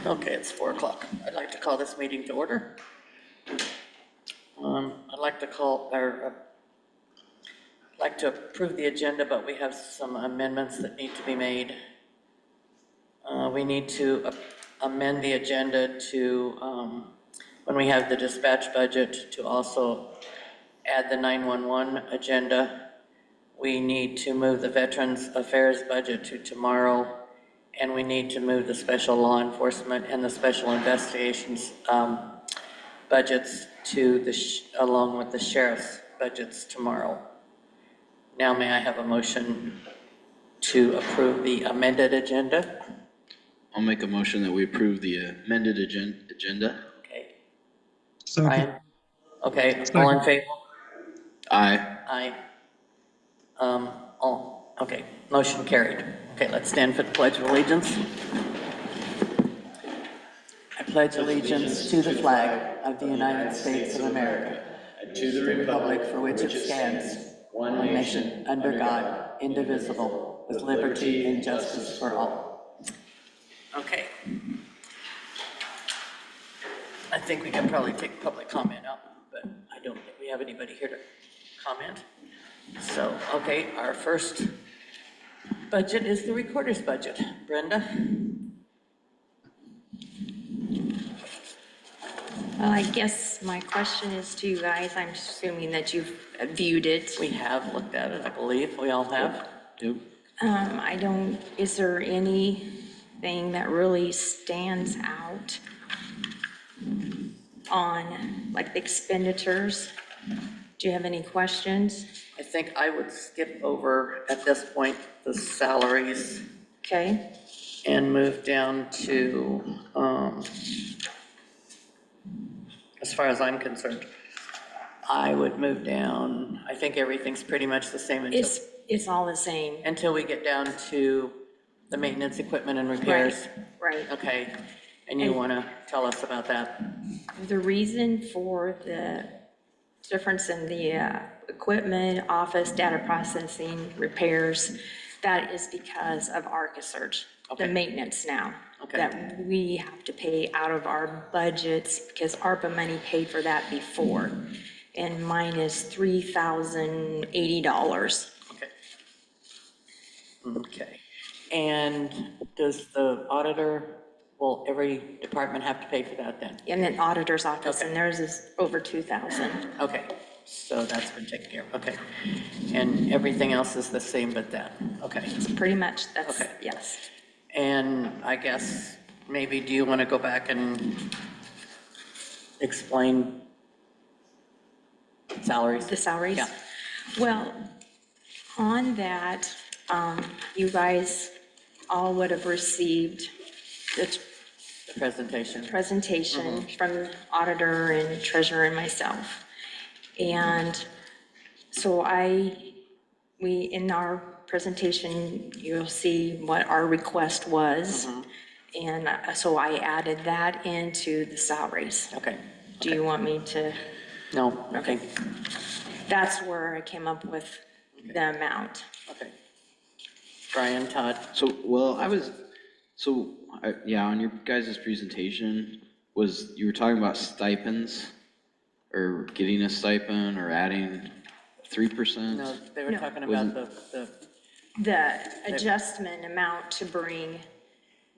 Okay, it's 4 o'clock. I'd like to call this meeting to order. I'd like to like to approve the agenda, but we have some amendments that need to be made. We need to amend the agenda to, when we have the dispatch budget, to also add the 911 agenda. We need to move the Veterans Affairs budget to tomorrow, and we need to move the special law enforcement and the special investigations budgets to along with the sheriff's budgets tomorrow. Now may I have a motion to approve the amended agenda? I'll make a motion that we approve the amended agenda. Okay, Second. Ryan? Okay, all in favor? Aye. Aye. Okay, motion carried. Okay, let's stand for the Pledge of Allegiance. I pledge allegiance to the flag of the United States of America and to the republic for which it stands, one nation, under God, indivisible, with liberty and justice for all. Okay. I think we can probably take public comment up, but I don't think we have anybody here to comment. So, okay, our first budget is the recorder's budget. Brenda? Well, I guess my question is to you guys. I'm assuming that you've viewed it. We have looked at it, I believe. We all have. Yep. Is there anything that really stands out on like the expenditures? Do you have any questions? I think I would skip over, at this point, the salaries Okay, and move down to, as far as I'm concerned, I would move down, I think everything's pretty much the same it's all the same. until we get down to the maintenance, equipment, and repairs. Right. Okay, and you want to tell us about that? The reason for the difference in the equipment, office, data processing, repairs, that is because of ArcaSearch, Okay. the maintenance now. Okay. That we have to pay out of our budgets because ARPA money paid for that before. And mine is $3,080. Okay. Okay. And does the auditor, will every department have to pay for that then? And then auditor's office, Okay. and theirs is over 2,000. Okay, so that's been taken care of, okay. And everything else is the same but that, okay. Pretty much, that's, Okay. yes. And I guess, maybe, do you want to go back and explain salaries? The salaries? Yeah. Well, on that, you guys all would have received the The presentation? presentation from the auditor and treasurer and myself. And so in our presentation, you'll see what our request was. And so I added that into the salaries. Okay. Do you want me to? No, okay, That's where I came up with the amount. okay. Brian, Todd? So, yeah, on your guys' presentation, you were talking about stipends, or getting a stipend, or adding 3%? No, they were No. talking about The adjustment amount to bring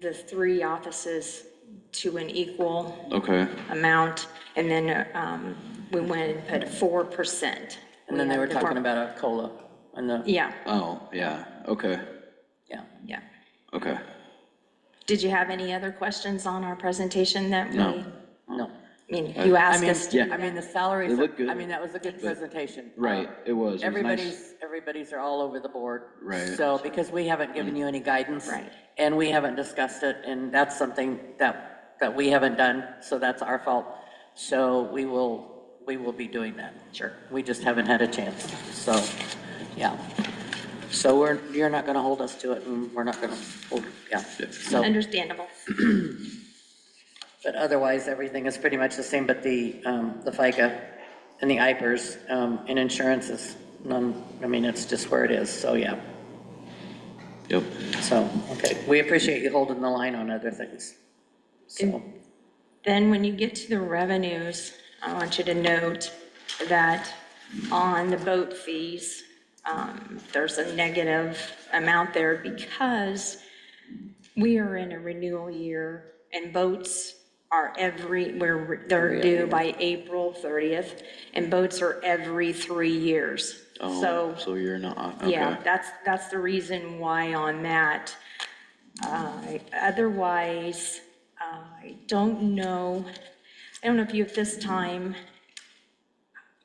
the three offices to an equal Okay, amount, and then we went and put 4%. and then they were talking about a COLA and the, Yeah, oh, yeah, okay, yeah. yeah. okay. Did you have any other questions on our presentation that we? No. No. I mean, you asked I us mean, to. yeah. I mean, the salaries, They look good. I mean, that was a good presentation. Right, it was nice. Everybody's are all over the board. Right. So, because we haven't given you any guidance. Right. And we haven't discussed it, and that's something that we haven't done, so that's our fault. So we will be doing that. Sure. We just haven't had a chance, so, yeah. So you're not gonna hold us to it, and we're not gonna, yeah, so. Understandable. But otherwise, everything is pretty much the same, but the FICA and the IPERS, and insurance is none, I mean, it's just where it is, so yeah. Yep. So, okay, we appreciate you holding the line on other things. So, Then when you get to the revenues, I want you to note that on the boat fees, there's a negative amount there because we are in a renewal year and boats are they're due by April 30th and boats are every 3 years. Oh, so you're not, okay. Yeah, that's the reason why on that. Otherwise, I don't know if you, at this time,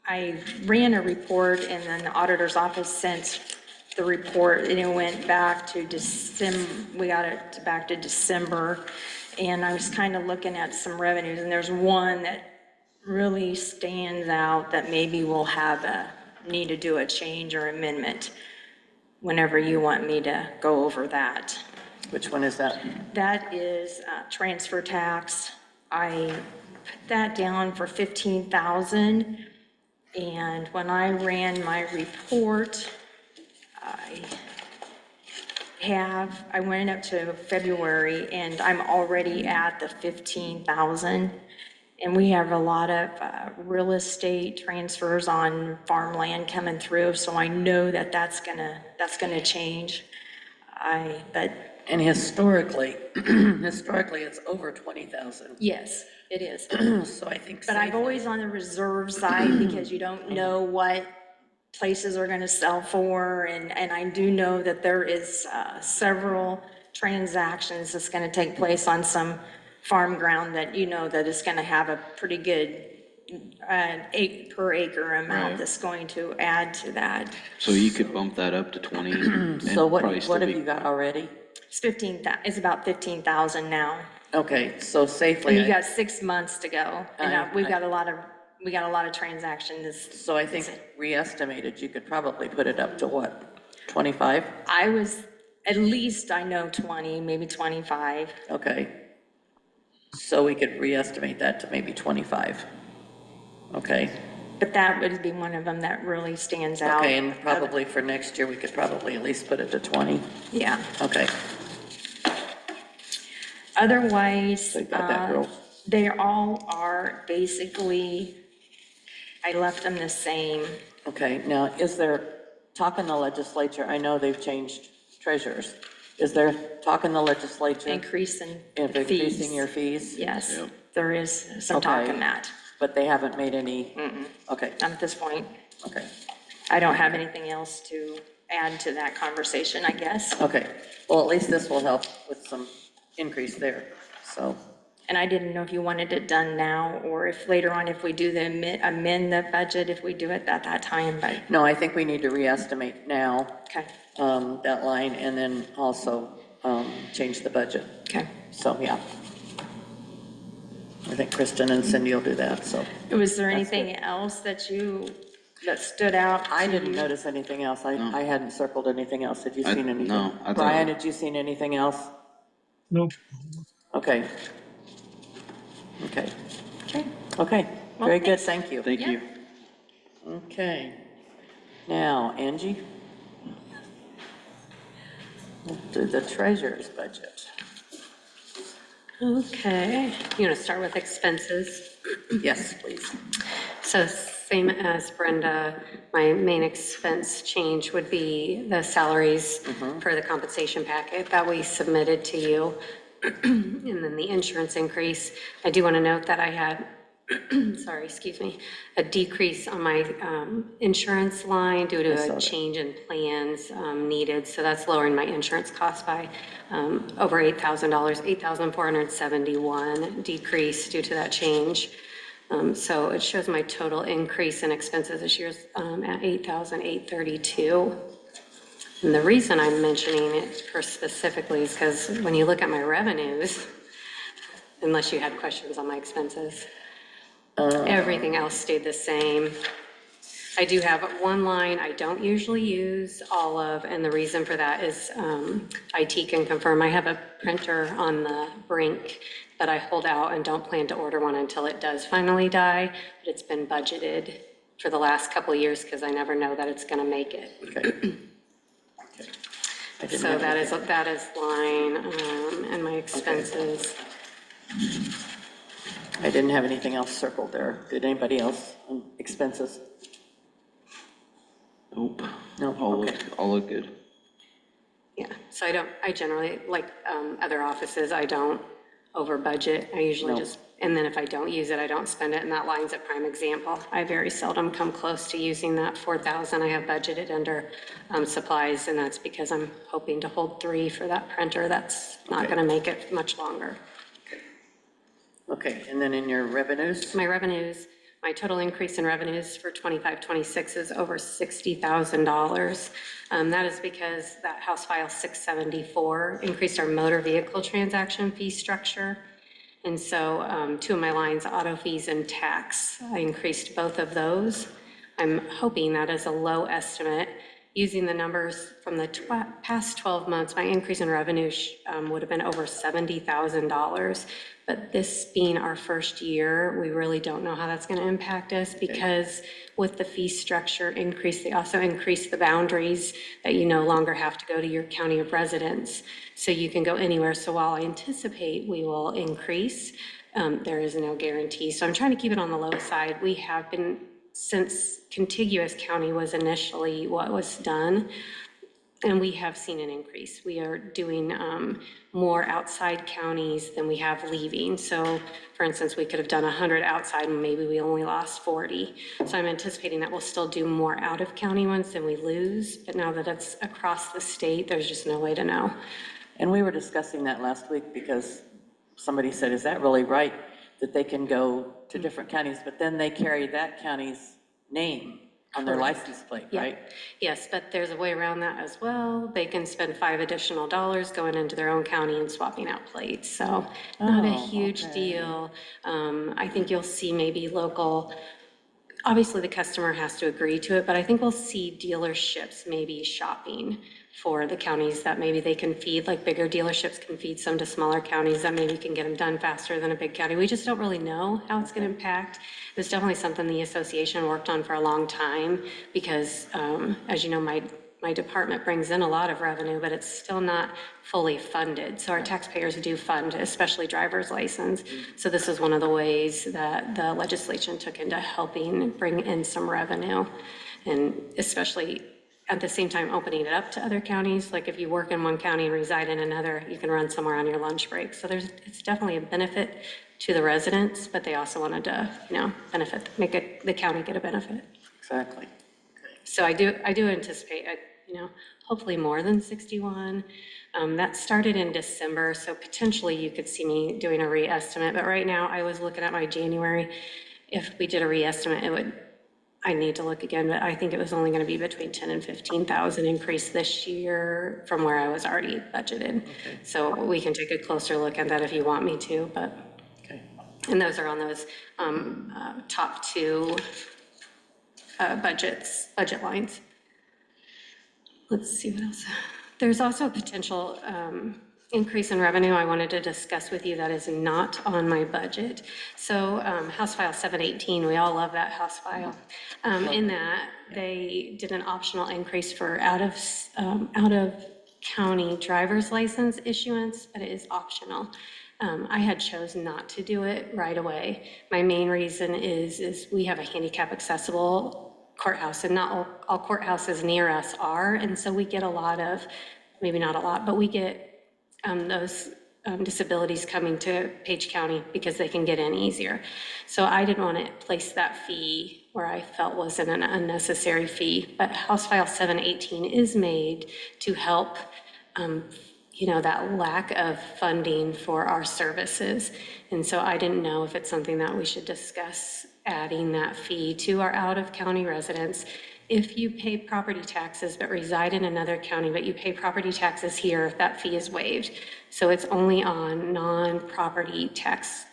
I ran a report and then the auditor's office sent the report and it went back to December, we got it back to December. And I was kind of looking at some revenues and there's one that really stands out that maybe we'll need to do a change or amendment whenever you want me to go over that. which one is that? That is transfer tax. I put that down for 15,000. And when I ran my report, I went up to February and I'm already at the 15,000. And we have a lot of real estate transfers on farmland coming through, so I know that that's gonna change. And historically, it's over 20,000. Yes, it is. So I think But I'm safely- always on the reserve side because you don't know what places are gonna sell for. And I do know that there is several transactions that's gonna take place on some farm ground that you know that is gonna have a pretty good per acre amount Right. that's going to add to that. So you could bump that up to 20 and So probably still what have be- you got already? It's about 15,000 now. Okay, so And safely, you got 6 months to go. And we've I- got a lot of transactions. so I think re-estimated, you could probably put it up to what, 25? I was, at least I know 20, maybe 25. Okay. So we could re-estimate that to maybe 25. Okay, But that would be one of them that really stands out. okay, and probably for next year, we could probably at least put it to 20. Yeah. Okay, Otherwise, so you got that, girl. they all are basically, I left them the same. Okay, now, is there talk in the legislature, I know they've changed treasurers. Is there talk in the legislature Increase in of fees. increasing your fees? Yes, Yep. there is some talk Okay. in that. But they haven't made any? Okay, Not at this point. okay, I don't have anything else to add to that conversation, I guess. okay. Well, at least this will help with some increase there, so. And I didn't know if you wanted it done now, or if later on, if we do amend the budget, if we do it at that time, but, No, I think we need to re-estimate now, okay, that line, and then also change the budget. okay. So, yeah. I think Kristen and Cindy will do that, so. Was there That's anything else that stood out? I to didn't you? notice anything else. I hadn't circled anything else. Had you seen anything? no, I thought- Brian, had you seen anything else? Nope. Okay. Okay, Okay. okay, Well, very good, thanks. thank you. Thank Yeah. you. Okay. Now, Angie? We'll do the treasurer's budget. Okay, you want to start with expenses? Yes, please. So same as Brenda, my main expense change would be the salaries for the compensation packet that we submitted to you. And then the insurance increase. I do want to note that I had, sorry, excuse me, a decrease on my insurance line due I saw to a that. change in plans needed. So that's lowering my insurance cost by over $8,000, $8,471 decrease due to that change. So it shows my total increase in expenses this year is at $8,832. And the reason I'm mentioning it specifically is because when you look at my revenues, unless you had questions on my expenses, everything else stayed the same. I do have one line I don't usually use all of, and the reason for that is IT can confirm. I have a printer on the brink that I hold out and don't plan to order one until it does finally die, but it's been budgeted for the last couple of years because I never know that it's gonna make it. Okay. I didn't So have that anything. is line and my expenses. I didn't have anything else circled there. Did anybody else on expenses? Nope. No, okay. All look good. Yeah, so I generally, like other offices, I don't over budget. I usually No. just, and then if I don't use it, I don't spend it, and that line's a prime example. I very seldom come close to using that 4,000 I have budgeted under supplies, and that's because I'm hoping to hold 3 for that printer. That's not Okay. gonna make it much longer. Okay, and then in your revenues? My revenues, my total increase in revenues for 25-26 is over $60,000. That is because that House File 674 increased our motor vehicle transaction fee structure. And so 2 of my lines, auto fees and tax, I increased both of those. I'm hoping that is a low estimate. Using the numbers from the past 12 months, my increase in revenue would have been over $70,000. But this being our first year, we really don't know how that's going to impact us because with the fee structure increase, they also increase the boundaries that you no longer have to go to your county of residence. So you can go anywhere. So while I anticipate we will increase, there is no guarantee. So I'm trying to keep it on the low side. We have been, since contiguous county was initially what was done, and we have seen an increase. We are doing more outside counties than we have leaving. So for instance, we could have done 100 outside and maybe we only lost 40. So I'm anticipating that we'll still do more out of county ones than we lose. But now that it's across the state, there's just no way to know. And we were discussing that last week because somebody said, is that really right? That they can go to different counties, but then they carry that county's name on their license plate, Yeah. right? Yes, but there's a way around that as well. They can spend $5 additional going into their own county and swapping out plates. So not a Oh, huge okay. deal. I think you'll see maybe local, obviously the customer has to agree to it, but I think we'll see dealerships maybe shopping for the counties that maybe they can feed, like bigger dealerships can feed some to smaller counties that maybe can get them done faster than a big county. We just don't really know how it's going to impact. It's definitely something the association worked on for a long time because, as you know, my department brings in a lot of revenue, but it's still not fully funded. So our taxpayers do fund, especially driver's license. So this is one of the ways that the legislation took into helping bring in some revenue. And especially at the same time opening it up to other counties. Like if you work in one county and reside in another, you can run somewhere on your lunch break. So it's definitely a benefit to the residents, but they also wanted to, benefit, the county get a benefit. Exactly. So I do anticipate, hopefully more than 61. That started in December, so potentially you could see me doing a reestimate. But right now, I was looking at my January. If we did a reestimate, I need to look again, but I think it was only going to be between 10 and 15,000 increase this year from where I was already budgeted. Okay. So we can take a closer look at that if you want me to, but. Okay. And those are on those top 2 budget lines. Let's see what else. There's also a potential increase in revenue I wanted to discuss with you that is not on my budget. So House File 718, we all love that House File. In that, they did an optional increase for out of county driver's license issuance, but it is optional. I had chosen not to do it right away. My main reason is we have a handicap accessible courthouse, and not all courthouses near us are, and so we get a lot of, maybe not a lot, but we get those disabilities coming to Page County because they can get in easier. So I didn't want to place that fee where I felt wasn't an unnecessary fee, but House File 718 is made to help that lack of funding for our services. And so I didn't know if it's something that we should discuss adding that fee to our out-of-county residents. If you pay property taxes but reside in another county, but you pay property taxes here, that fee is waived. So it's only on non-property tax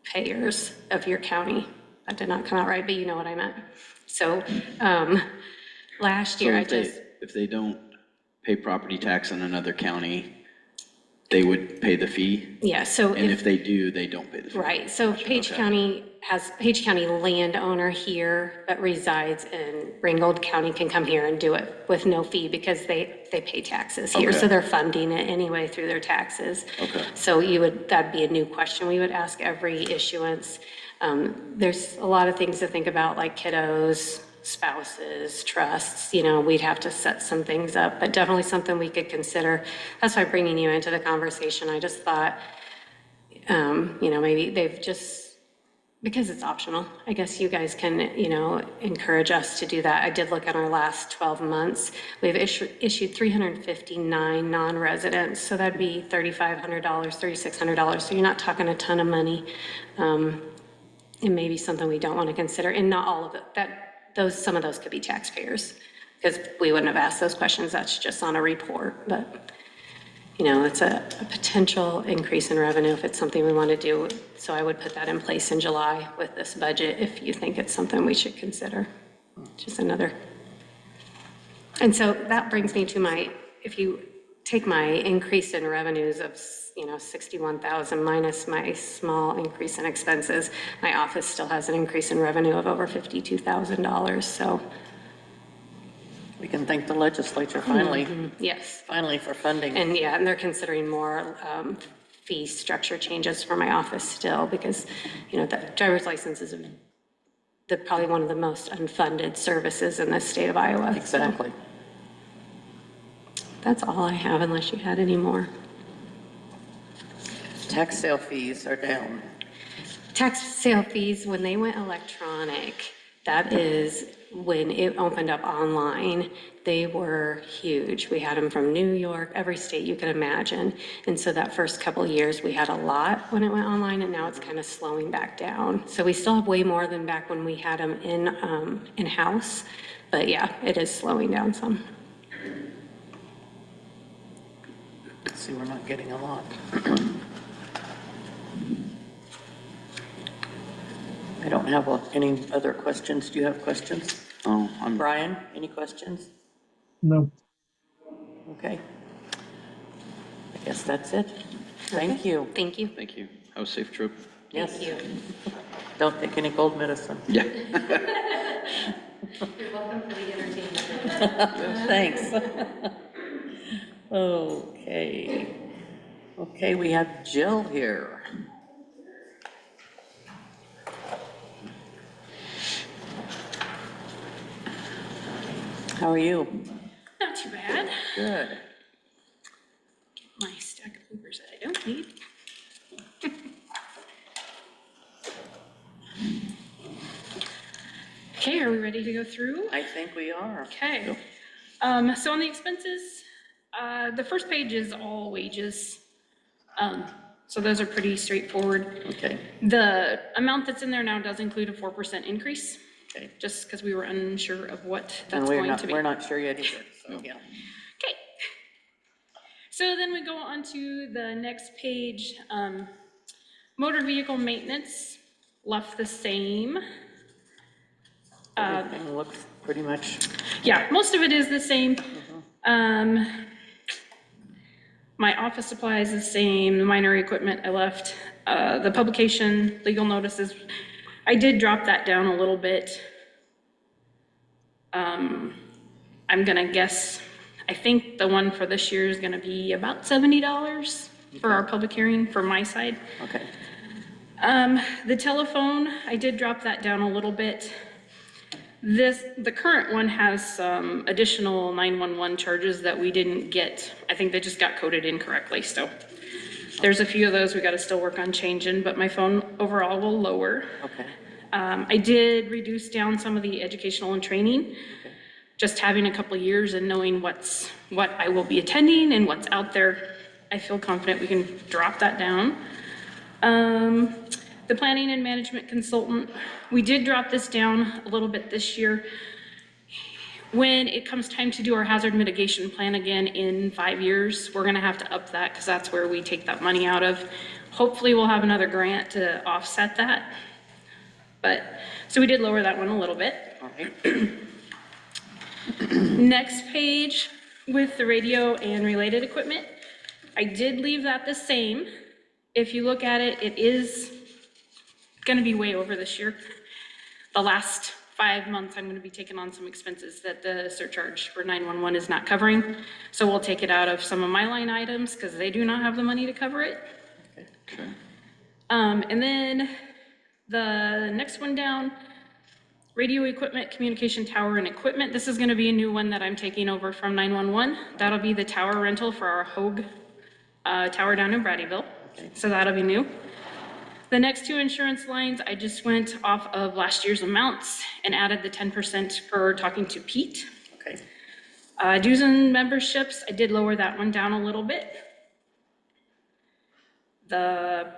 payers of your county. That did not come out right, but you know what I meant. So last year, If they don't pay property tax in another county, they would pay the fee? yeah, so And if they do, they don't pay the fee? right, so Page Okay. County Page County landowner here, but resides in Ringgold County can come here and do it with no fee because they pay taxes here. Okay. So they're funding it anyway through their taxes. Okay. So that'd be a new question we would ask every issuance. There's a lot of things to think about, like kiddos, spouses, trusts, we'd have to set some things up, but definitely something we could consider. That's why bringing you into the conversation, I just thought, maybe because it's optional, I guess you guys can, encourage us to do that. I did look at our last 12 months. We've issued 359 non-residents, so that'd be $3,500, $3,600. So you're not talking a ton of money. It may be something we don't want to consider, and not all of it. Some of those could be taxpayers, because we wouldn't have asked those questions. That's just on a report, but it's a potential increase in revenue if it's something we want to do. So I would put that in place in July with this budget if you think it's something we should consider. Just another. And so that brings me to if you take my increase in revenues of 61,000 minus my small increase in expenses, my office still has an increase in revenue of over $52,000. So We can thank the legislature finally, yes. finally for funding. And and they're considering more fee structure changes for my office still because, the driver's license is probably one of the most unfunded services in the state of Iowa. So Exactly. that's all I have unless you had any more. Tax sale fees are down. Tax sale fees, when they went electronic, that is when it opened up online, they were huge. We had them from New York, every state you could imagine. And so that first couple of years, we had a lot when it went online, and now it's kind of slowing back down. So we still have way more than back when we had them in-house. But yeah, it is slowing down some. See, we're not getting a lot. I don't have any other questions. Do you have questions? Oh, Brian, any questions? No. Okay. I guess that's it. Thank you. Thank you. thank you. Have a safe trip. Yes. Thank you. Don't take any cold medicine. Yeah. You're welcome for the entertainment. Thanks. Okay. Okay, we have Jill here. How are you? Not too bad. Good. My stack of papers that I don't need. Okay, are we ready to go through? I think we are. Okay. So on the expenses, the first page is all wages. So those are pretty straightforward. Okay, The amount that's in there now does include a 4% increase, okay. just because we were unsure of what And that's we're going not, to be. we're not sure yet either, so, yeah. Okay. So then we go on to the next page. Motor vehicle maintenance left the same. Everything looks pretty much, Yeah, most of it is the same. My office supplies is the same, the minor equipment I left. The publication, legal notices, I did drop that down a little bit. I'm gonna guess, I think the one for this year is gonna be about $70 for our public hearing for my side. okay. The telephone, I did drop that down a little bit. The current one has some additional 911 charges that we didn't get. I think they just got coded incorrectly, so there's a few of those we gotta still work on changing, but my phone overall will lower. Okay, I did reduce down some of the educational and training. Just having a couple of years and knowing what I will be attending and what's out there, I feel confident we can drop that down. The planning and management consultant, we did drop this down a little bit this year. When it comes time to do our hazard mitigation plan again in 5 years, we're gonna have to up that because that's where we take that money out of. Hopefully we'll have another grant to offset that. But, so we did lower that one a little bit. all right. Next page with the radio and related equipment, I did leave that the same. If you look at it, it is gonna be way over this year. The last 5 months, I'm gonna be taking on some expenses that the surcharge for 911 is not covering. So we'll take it out of some of my line items because they do not have the money to cover it. Okay. And then the next one down, radio equipment, communication tower and equipment. This is gonna be a new one that I'm taking over from 911. That'll be the tower rental for our Hogue tower down in Bradyville. So that'll be new. The next two insurance lines, I just went off of last year's amounts and added the 10% for talking to Pete. Okay. Dues and memberships, I did lower that one down a little bit. The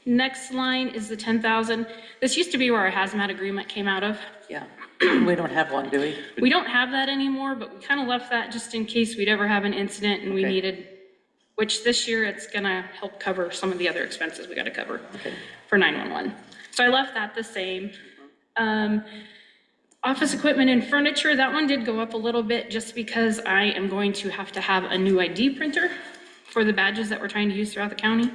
next line is the 10,000. This used to be where our hazmat agreement came out of. Yeah, we don't have one, do we? We don't have that anymore, but we kind of left that just in case we'd ever have an incident and we Okay. needed, which this year it's gonna help cover some of the other expenses we gotta cover Okay. for 911. So I left that the same. Office equipment and furniture, that one did go up a little bit just because I am going to have a new ID printer for the badges that we're trying to use throughout the county.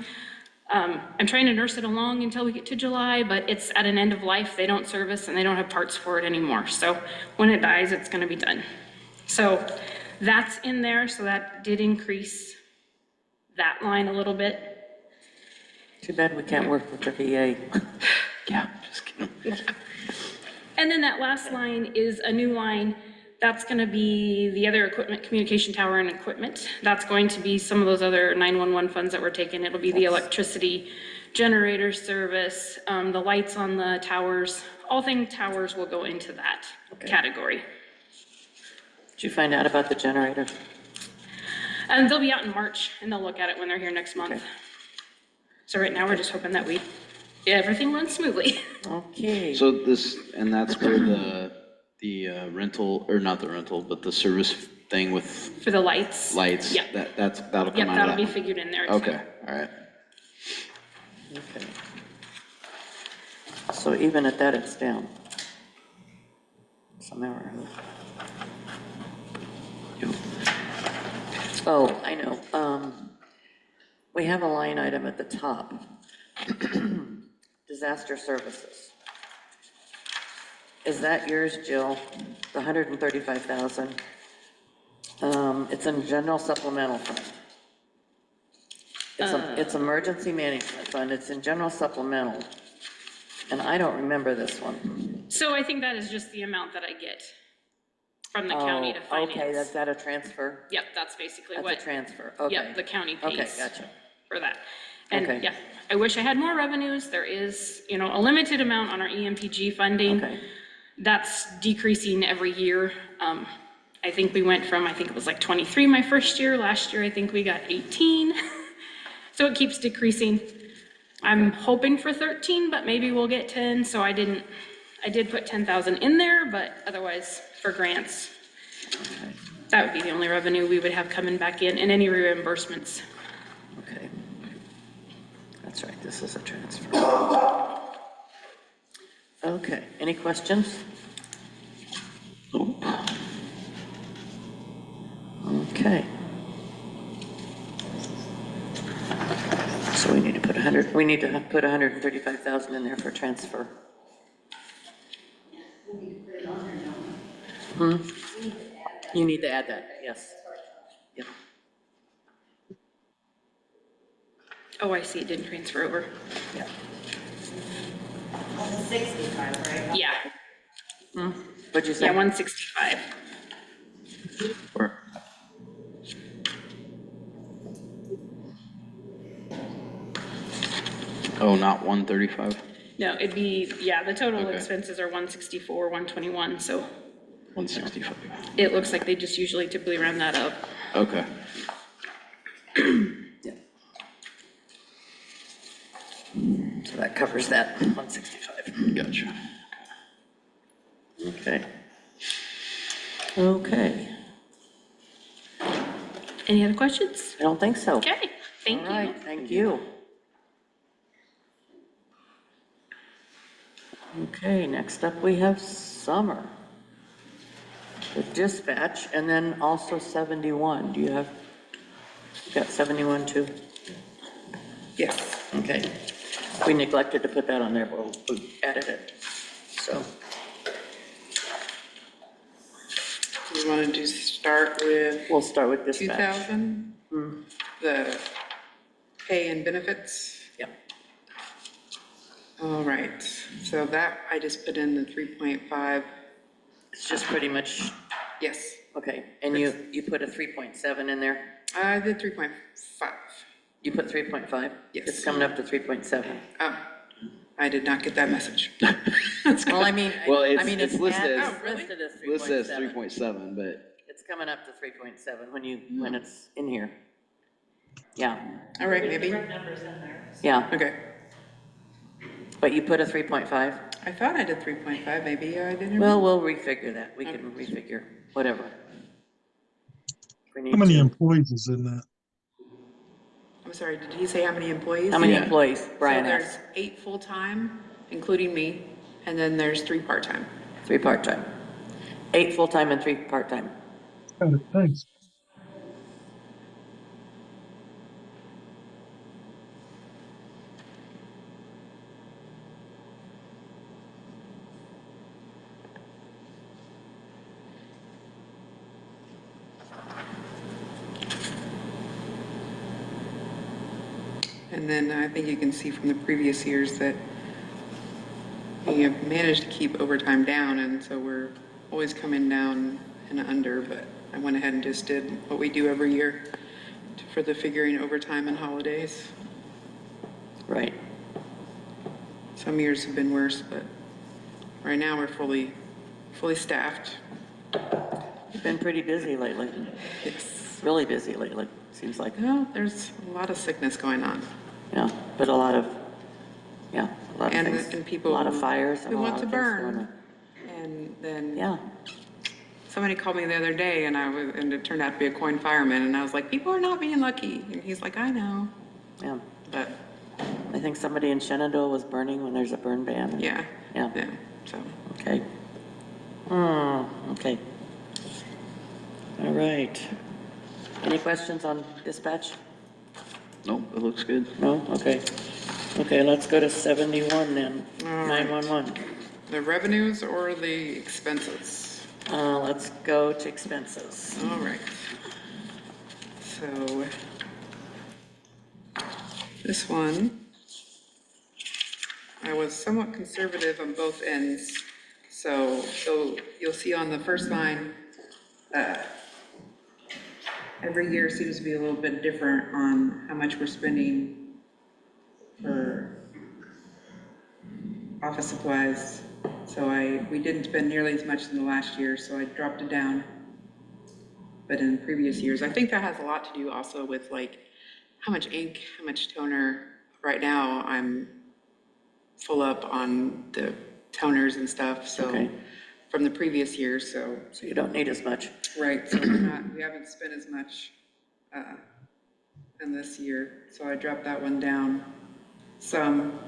I'm trying to nurse it along until we get to July, but it's at an end of life. They don't service and they don't have parts for it anymore. So when it dies, it's gonna be done. So that's in there, so that did increase that line a little bit. Too bad we can't work with the VA. Yeah, just kidding. And then that last line is a new line. That's gonna be the other equipment, communication tower and equipment. That's going to be some of those other 911 funds that we're taking. It'll be the electricity, generator service, the lights on the towers. All things towers will go into that category. Did you find out about the generator? And they'll be out in March and they'll look at it when they're here next month. Okay. So right now, we're just hoping that everything runs smoothly. Okay. So this, and that's where the rental, or not the rental, but the service thing with For the lights. lights, Yep. that'll Yep, come out that'll of be that. figured in there too. Okay, all right. Okay. So even at that, it's down. Somehow. Oh, I know. We have a line item at the top. Disaster services. Is that yours, Jill? The 135,000? It's in general supplemental fund. It's emergency management fund. It's in general supplemental. And I don't remember this one. So I think that is just the amount that I get from the county to Oh, finance. okay, that's that a transfer? Yep, that's basically That's what. a transfer, okay. Yep, the county pays. Okay, gotcha. For that. And Okay. yeah, I wish I had more revenues. There is, a limited amount on our EMPG funding. Okay. That's decreasing every year. I think we went from, I think it was like 23 my first year. Last year, I think we got 18. So it keeps decreasing. I'm hoping for 13, but maybe we'll get 10. So I did put 10,000 in there, but otherwise for grants, that would be the only revenue we would have coming back in and any reimbursements. Okay. That's right, this is a transfer. Okay, any questions? Nope. Okay. So we need to put 135,000 in there for transfer. You need to add that, yes. Yep. Oh, I see, it didn't transfer over. Yeah. 65, right? Yeah, What'd you say? yeah, 165. Or- Oh, not 135? No, it'd be, yeah, the total Okay. expenses are 164, 121, so 165. it looks like they just usually typically round that up. Okay. Yeah. So that covers that 165. Gotcha. Okay. Okay, Any other questions? I don't think so. Okay, thank All you. right, thank you. Okay, next up we have Summer. The dispatch, and then also 71. Do you have, you got 71 too? Yes. Okay. We neglected to put that on there, but we added it, so. We wanted to start with We'll start with dispatch. 2,000, the pay and benefits. Yep. All right, so that, I just put in the 3.5, It's just pretty much, yes, okay, and you put a 3.7 in there? I did 3.5. You put 3.5? Yes. It's coming up to 3.7. I did not get that message. Well, I mean, Well, I mean, it's listed as- it's listed as 3.7. Listed as 3.7, but It's coming up to 3.7 when it's in here. Yeah, All right, maybe, yeah, okay. but you put a 3.5? I thought I did 3.5, maybe I didn't. Well, we'll refigure that. We can refigure, whatever. We need How many to- employees is in that? I'm sorry, did he say how many employees? How many Yeah. employees, Brian So asked? there's 8 full-time, including me, and then there's 3 part-time. 3 part-time. 8 full-time and 3 part-time. Got it, thanks. And then I think you can see from the previous years that we have managed to keep overtime down, and so we're always coming down and under, but I went ahead and just did what we do every year for the figuring overtime and holidays. Right. Some years have been worse, but right now we're fully staffed. You've been pretty busy lately. Yes. Really busy lately, seems like. Well, there's a lot of sickness going on. Yeah, but a lot of And things. people A lot of fires and who a lot want of to things going burn. on. And then Yeah, somebody called me the other day and it turned out to be a coin fireman, and I was like, people are not being lucky. And he's like, I know, yeah. but I think somebody in Shenandoah was burning when there's a burn ban. yeah. Yeah. So, Okay. Okay. All right. Any questions on dispatch? nope, it looks good. No? Okay. Okay, let's go to 71 then, All right. 911. the revenues or the expenses? Let's go to expenses. All right. So this one, I was somewhat conservative on both ends. So you'll see on the first line, every year seems to be a little bit different on how much we're spending for office supplies. So we didn't spend nearly as much in the last year, so I dropped it down. But in previous years, I think that has a lot to do also with like how much ink, how much toner. Right now, I'm full up on the toners and stuff, so Okay. from the previous years, so. So you don't need as much. Right, so we haven't spent as much in this year, so I dropped that one down some.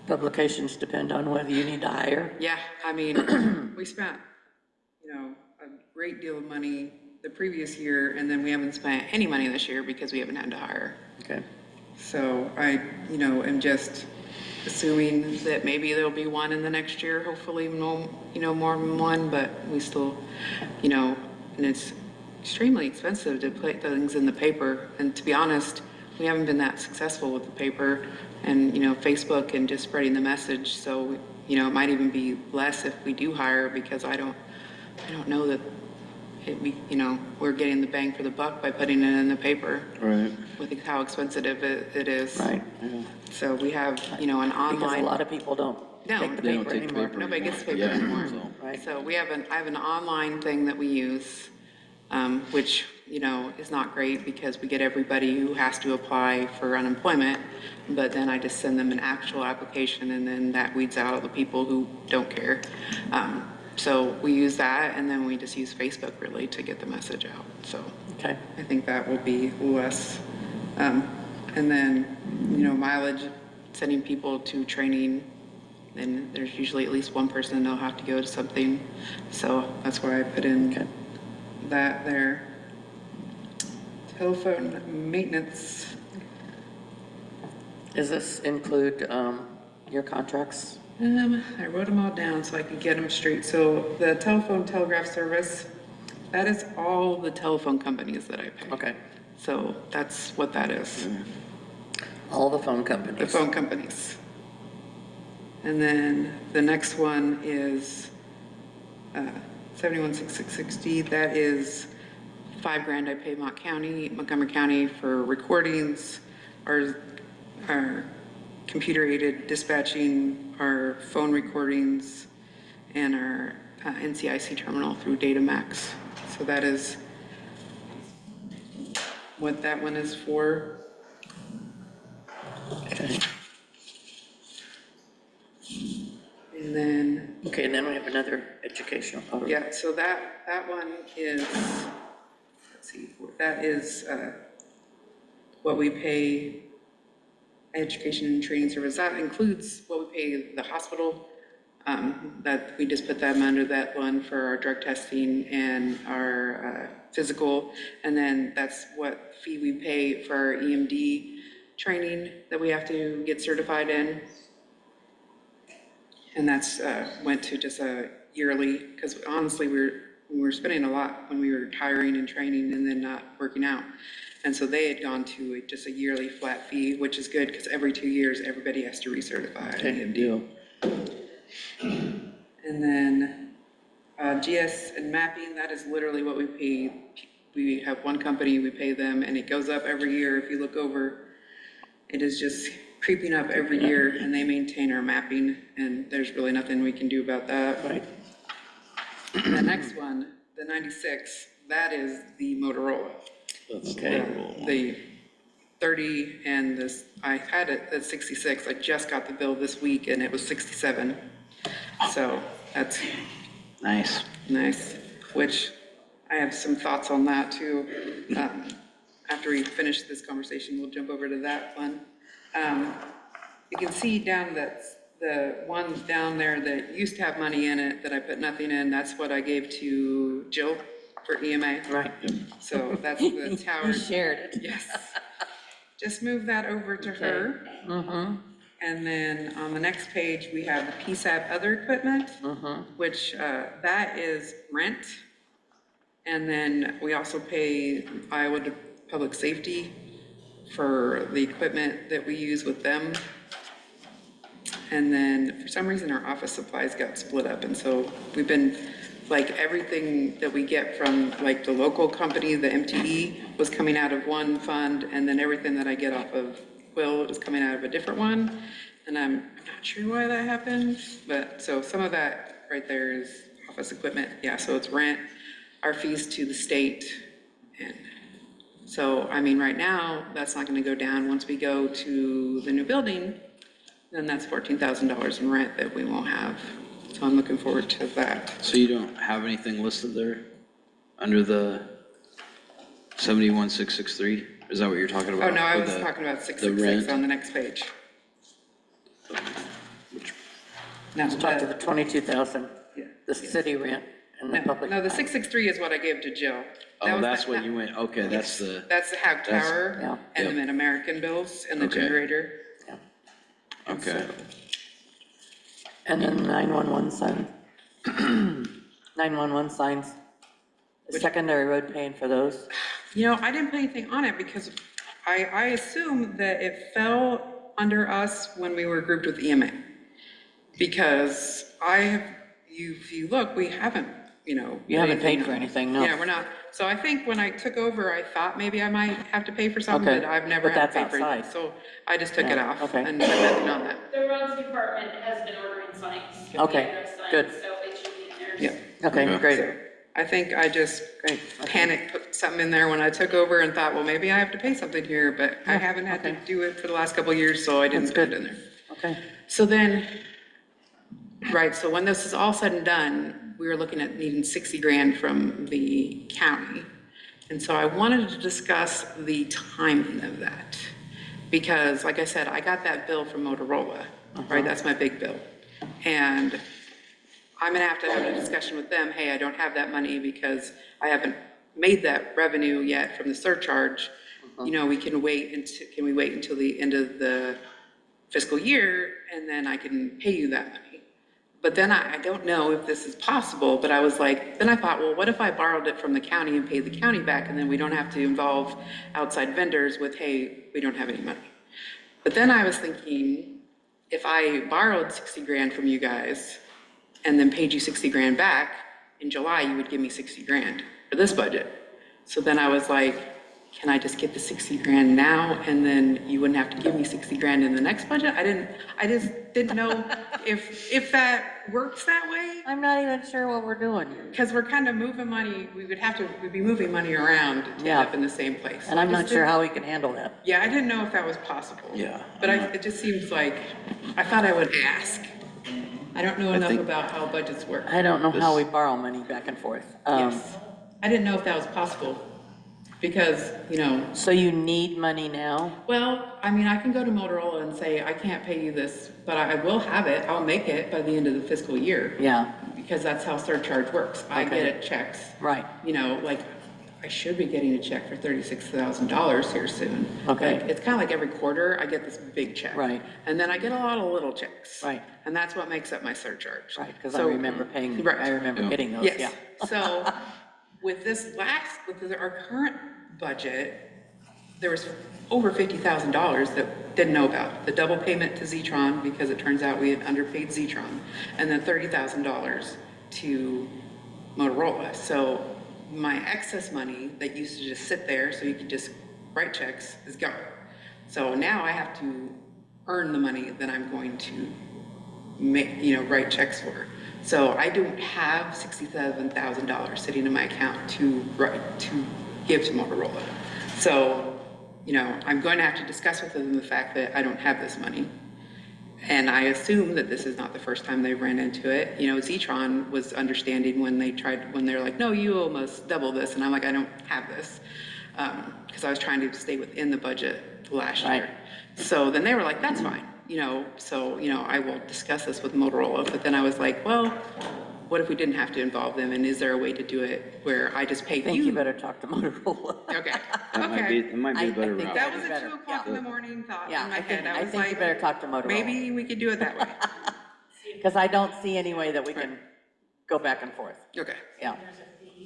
Publications depend on whether you need to hire. Yeah, I mean, we spent, a great deal of money the previous year, and then we haven't spent any money this year because we haven't had to hire. Okay. So I, am just assuming that maybe there'll be one in the next year, hopefully no, more than one, but we still, and it's extremely expensive to put things in the paper. And to be honest, we haven't been that successful with the paper and, Facebook and just spreading the message. So, it might even be less if we do hire, because I don't know that we're getting the bang for the buck by putting it in the paper. Right. With how expensive it is. Right. So we have, an Because a online. lot of people don't No, take the They don't paper take the anymore. paper. Nobody gets the paper Yeah, anymore. so- Right. So I have an online thing that we use, which, is not great because we get everybody who has to apply for unemployment, but then I just send them an actual application, and then that weeds out all the people who don't care. So we use that, and then we just use Facebook really to get the message out, so. Okay. I think that will be less. And then, mileage, sending people to training, and there's usually at least one person that'll have to go to something. So that's why I put in Okay. that there. Telephone maintenance. Does this include your contracts? I wrote them all down so I could get them straight. So the telephone telegraph service, that is all the telephone companies that I pay. Okay, So that's what that is, all the phone the companies. phone companies. And then the next one is 716660. That is $5,000 I pay Montgomery County for recordings, our computer aided dispatching, our phone recordings, and our NCIC terminal through Datamax. So that is what that one is for. Okay. And then, Okay, and then we have another educational. oh, yeah, so that one is, let's see, that is what we pay education and training service. That includes what we pay the hospital. That we just put them under that one for our drug testing and our physical. And then that's what fee we pay for our EMD training that we have to get certified in. And that's went to just a yearly, because honestly, we were spending a lot when we were hiring and training and then not working out. And so they had gone to just a yearly flat fee, which is good because every 2 years, everybody has to recertify. Okay, deal. And then GS and mapping, that is literally what we pay. We have one company, we pay them, and it goes up every year. If you look over, it is just creeping up every year, and they maintain our mapping, and there's really nothing we can do about that. Right. The next one, the 96, that is the Motorola. Okay. The 30 and this, I had it at 66. I just got the bill this week and it was 67. So that's Nice. nice, which I have some thoughts on that too. After we finish this conversation, we'll jump over to that one. You can see down that the one down there that used to have money in it that I put nothing in, that's what I gave to Jill for EMA. Right. So that's the tower. You shared it. Yes. Just move that over to her. Mm-hmm, And then on the next page, we have the PSAP other equipment, which that is rent. And then we also pay Iowa Public Safety for the equipment that we use with them. And then for some reason, our office supplies got split up. And so we've been, like, everything that we get from like the local company, the MTE, was coming out of one fund. And then everything that I get off of Quill is coming out of a different one. And I'm not sure why that happened, but so some of that right there is office equipment. Yeah, so it's rent, our fees to the state. And so, I mean, right now, that's not gonna go down. Once we go to the new building, then that's $14,000 in rent that we won't have. So I'm looking forward to that. So you don't have anything listed there under the 71,663? Is that what you're talking about? Oh, no, I For was the- talking about the 666 rent? on the next page. No, let's talk to the 22,000, yeah. the city rent and the No, public. no, the 663 is what I gave to Jill. That Oh, was that's the- what you went, okay, that's the, That's the Hag Yeah. Tower and the Yep. Mid-American bills and the Okay. generator. okay. And then 911 sign. 911 signs. Is secondary road paying for those? You know, I didn't put anything on it because I assume that it fell under us when we were grouped with EMA. Because if you look, we haven't, you know. You haven't paid anything for on- anything, no. Yeah, we're not. So I think when I took over, I thought maybe I might have to pay for something, Okay, but I've never but had to that's pay for anything. outside. So I just took it Yeah, off okay. and put nothing on that. The roads department has been ordering signs. Okay, address signs, good. So it should be in there. Yeah. Okay, Okay. great, So I think I just great. Okay. panicked, put something in there when I took over and thought, well, maybe I have to pay something here, but I haven't had to okay. do it for the last couple of years, so I didn't That's put it good. in there. Okay, So then, right, so when this is all said and done, we were looking at needing 60 grand from the county. And so I wanted to discuss the timing of that. Because like I said, I got that bill from Motorola, right? That's my big bill. And I'm gonna have a discussion with them, hey, I don't have that money because I haven't made that revenue yet from the surcharge. You know, we can wait until, can we wait until the end of the fiscal year, and then I can pay you that money. But then I don't know if this is possible, but I was like, then I thought, well, what if I borrowed it from the county and paid the county back, and then we don't have to involve outside vendors with, hey, we don't have any money. But then I was thinking, if I borrowed 60 grand from you guys and then paid you 60 grand back, in July, you would give me 60 grand for this budget. So then I was like, can I just get the 60 grand now, and then you wouldn't have to give me 60 grand in the next budget? I just didn't know if that works that way, I'm not even sure what we're doing. because we're kind of moving money, we'd be moving money around to end Yeah. up in the same place. And I'm I not just sure didn't- how we can handle that. Yeah, I didn't know if that was possible. Yeah, But it just seems like, I thought I would ask. I don't know enough think- about how budgets work. I don't know how we borrow money back and forth. Yes. I didn't know if that was possible, because, So you need money now? well, I mean, I can go to Motorola and say, I can't pay you this, but I will have it, I'll make it by the end of the fiscal year. Yeah, Because that's how surcharge works. I Okay. get it checks. right. Like, I should be getting a check for $36,000 here soon. Okay. Like, it's kind of like every quarter, I get this big check. Right. And then I get a lot of little checks. Right. And that's what makes up my surcharge. Right, because I So- remember paying, Right. I remember getting those, yeah. Yes, so with our current budget, there was over $50,000 that didn't know about. The double payment to Zetron, because it turns out we had underpaid Zetron, and then $30,000 to Motorola. So my excess money that used to just sit there so you could just write checks is gone. So now I have to earn the money that I'm going to write checks for. So I don't have $67,000 sitting in my account to give to Motorola. So, I'm going to have to discuss with them the fact that I don't have this money. And I assume that this is not the first time they've ran into it. Zetron was understanding when they're like, no, you owe us double this. And I'm like, I don't have this. Because I was trying to stay within the budget last Right. year. So then they were like, that's fine. I will discuss this with Motorola. But then I was like, well, what if we didn't have to involve them? And is there a way to do it where I just pay I think you better talk to Motorola. Okay, that okay. might be a better think route. That was a better, 2 o'clock in the morning thought Yeah, in my I think, head. I I was think you like, better talk to Motorola. maybe we could do it that way. Because I don't see any way that we can go back and forth. Okay. Yeah.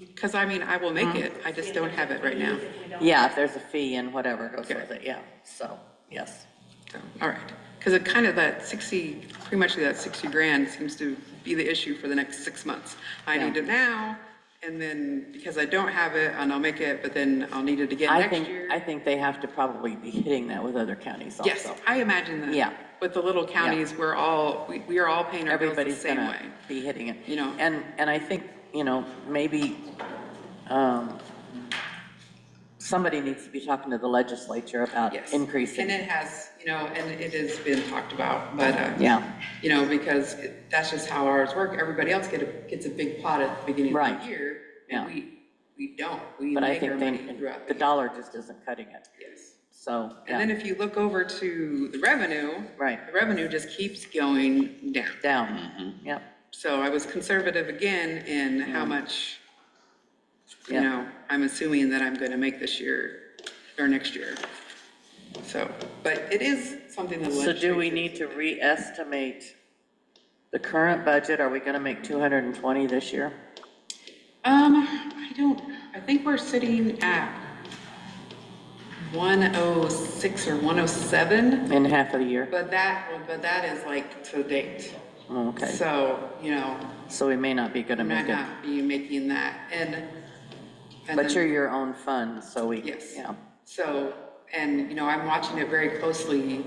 Because I will make it. I just don't have it right now. Yeah, if there's a fee and whatever goes Okay. with it, yeah. So, yes. So, all right. Because it kind of pretty much that 60 grand seems to be the issue for the next 6 months. I Yeah. need it now, and then because I don't have it, and I'll make it, but then I'll need it again I next think, year. I think they have to probably be hitting that with other counties also. Yes, I imagine that. Yeah. With the little counties, we are all paying our bills the Everybody's same gonna way. be hitting it. You know. And I think, maybe, somebody needs to be talking to the legislature about Yes. increasing. And it has, and it has been talked about, but, Yeah, because that's just how ours work. Everybody else gets a big pot at the beginning of Right. the year, Yeah. and we don't. We but I make our think money throughout the the year. dollar just isn't cutting it. Yes. So, And then yeah, if you look over to the revenue. Right. The revenue just keeps going down. down, yep. So I was conservative again in how much, Yeah. I'm assuming that I'm gonna make this year or next year. So, but it is something that. So do we need to re-estimate the current budget? Are we gonna make 220 this year? I think we're sitting at 106 or 107, In half of the year? but that is like to date. Okay, So, so we may not be gonna I make might it. not be making that, and But then- you're your own fund, so we, Yes. yeah, So, and, I'm watching it very closely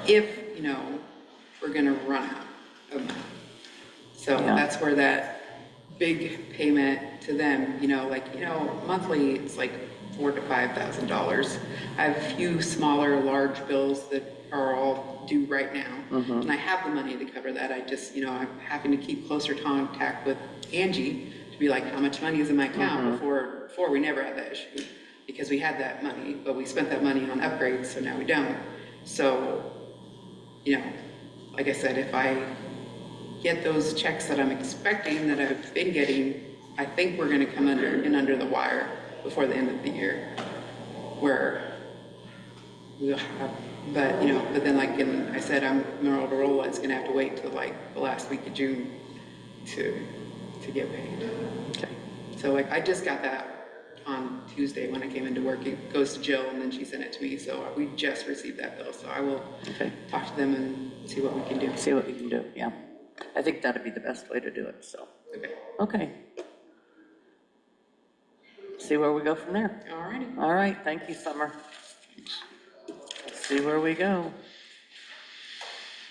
if, we're gonna run out of money. So Yeah. that's where that big payment to them, monthly, it's like $4,000 to $5,000. I have a few smaller, large bills that are all due right now. And I have the money to cover that. I just, I'm having to keep closer contact with Angie to be like, how much money is in my account? Before we never had that issue, because we had that money, but we spent that money on upgrades, so now we don't. So, like I said, if I get those checks that I'm expecting, that I've been getting, I think we're gonna come under the wire before the end of the year, where we'll have But, you know, but then like I said, Motorola is gonna have to wait till like the last week of June to get paid. Okay. So like, I just got that on Tuesday when I came into work. It goes to Jill and then she sent it to me, so we just received that bill. So I will Okay. talk to them and see what we can do. See what we can do, yeah. I think that'd be the best way to do it, so, Okay, okay. See where we go from there. all righty. All right, thank you, Summer. Let's see where we go.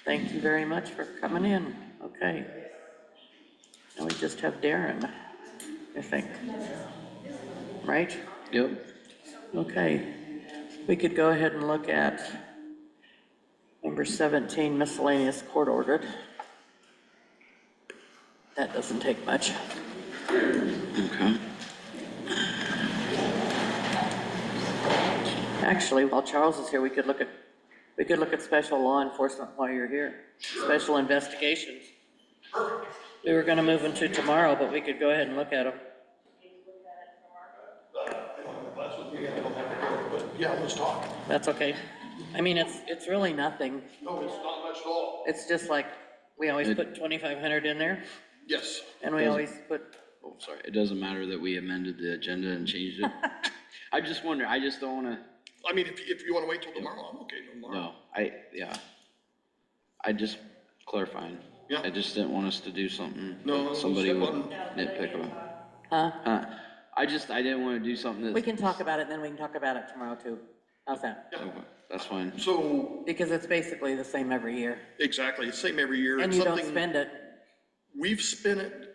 Thank you very much for coming in. Okay. Now we just have Darren, I think. Right? Yep. Okay. We could go ahead and look at number 17, miscellaneous court ordered. That doesn't take much. Okay. Actually, while Charles is here, we could look at special law enforcement while you're here. Special investigations. We were gonna move them to tomorrow, but we could go ahead and look at them. Yeah, let's talk. That's okay. I mean, it's really nothing. No, it's not much at all. It's just like, we always put 2,500 in there, Yes. and we always put, Oh, sorry. It doesn't matter that we amended the agenda and changed it. I just wonder, I just don't wanna, I mean, if you want to wait till tomorrow, I'm okay till tomorrow. no, yeah. I just clarifying. Yeah. I just didn't want us to do something No, that somebody step would on. nitpick about. huh? I didn't wanna do something We that, can talk about it, then we can talk about it tomorrow too. How's that? okay, that's fine. So, Because it's basically the same every year, exactly, same every year. and It's you don't something- spend it. We've spent it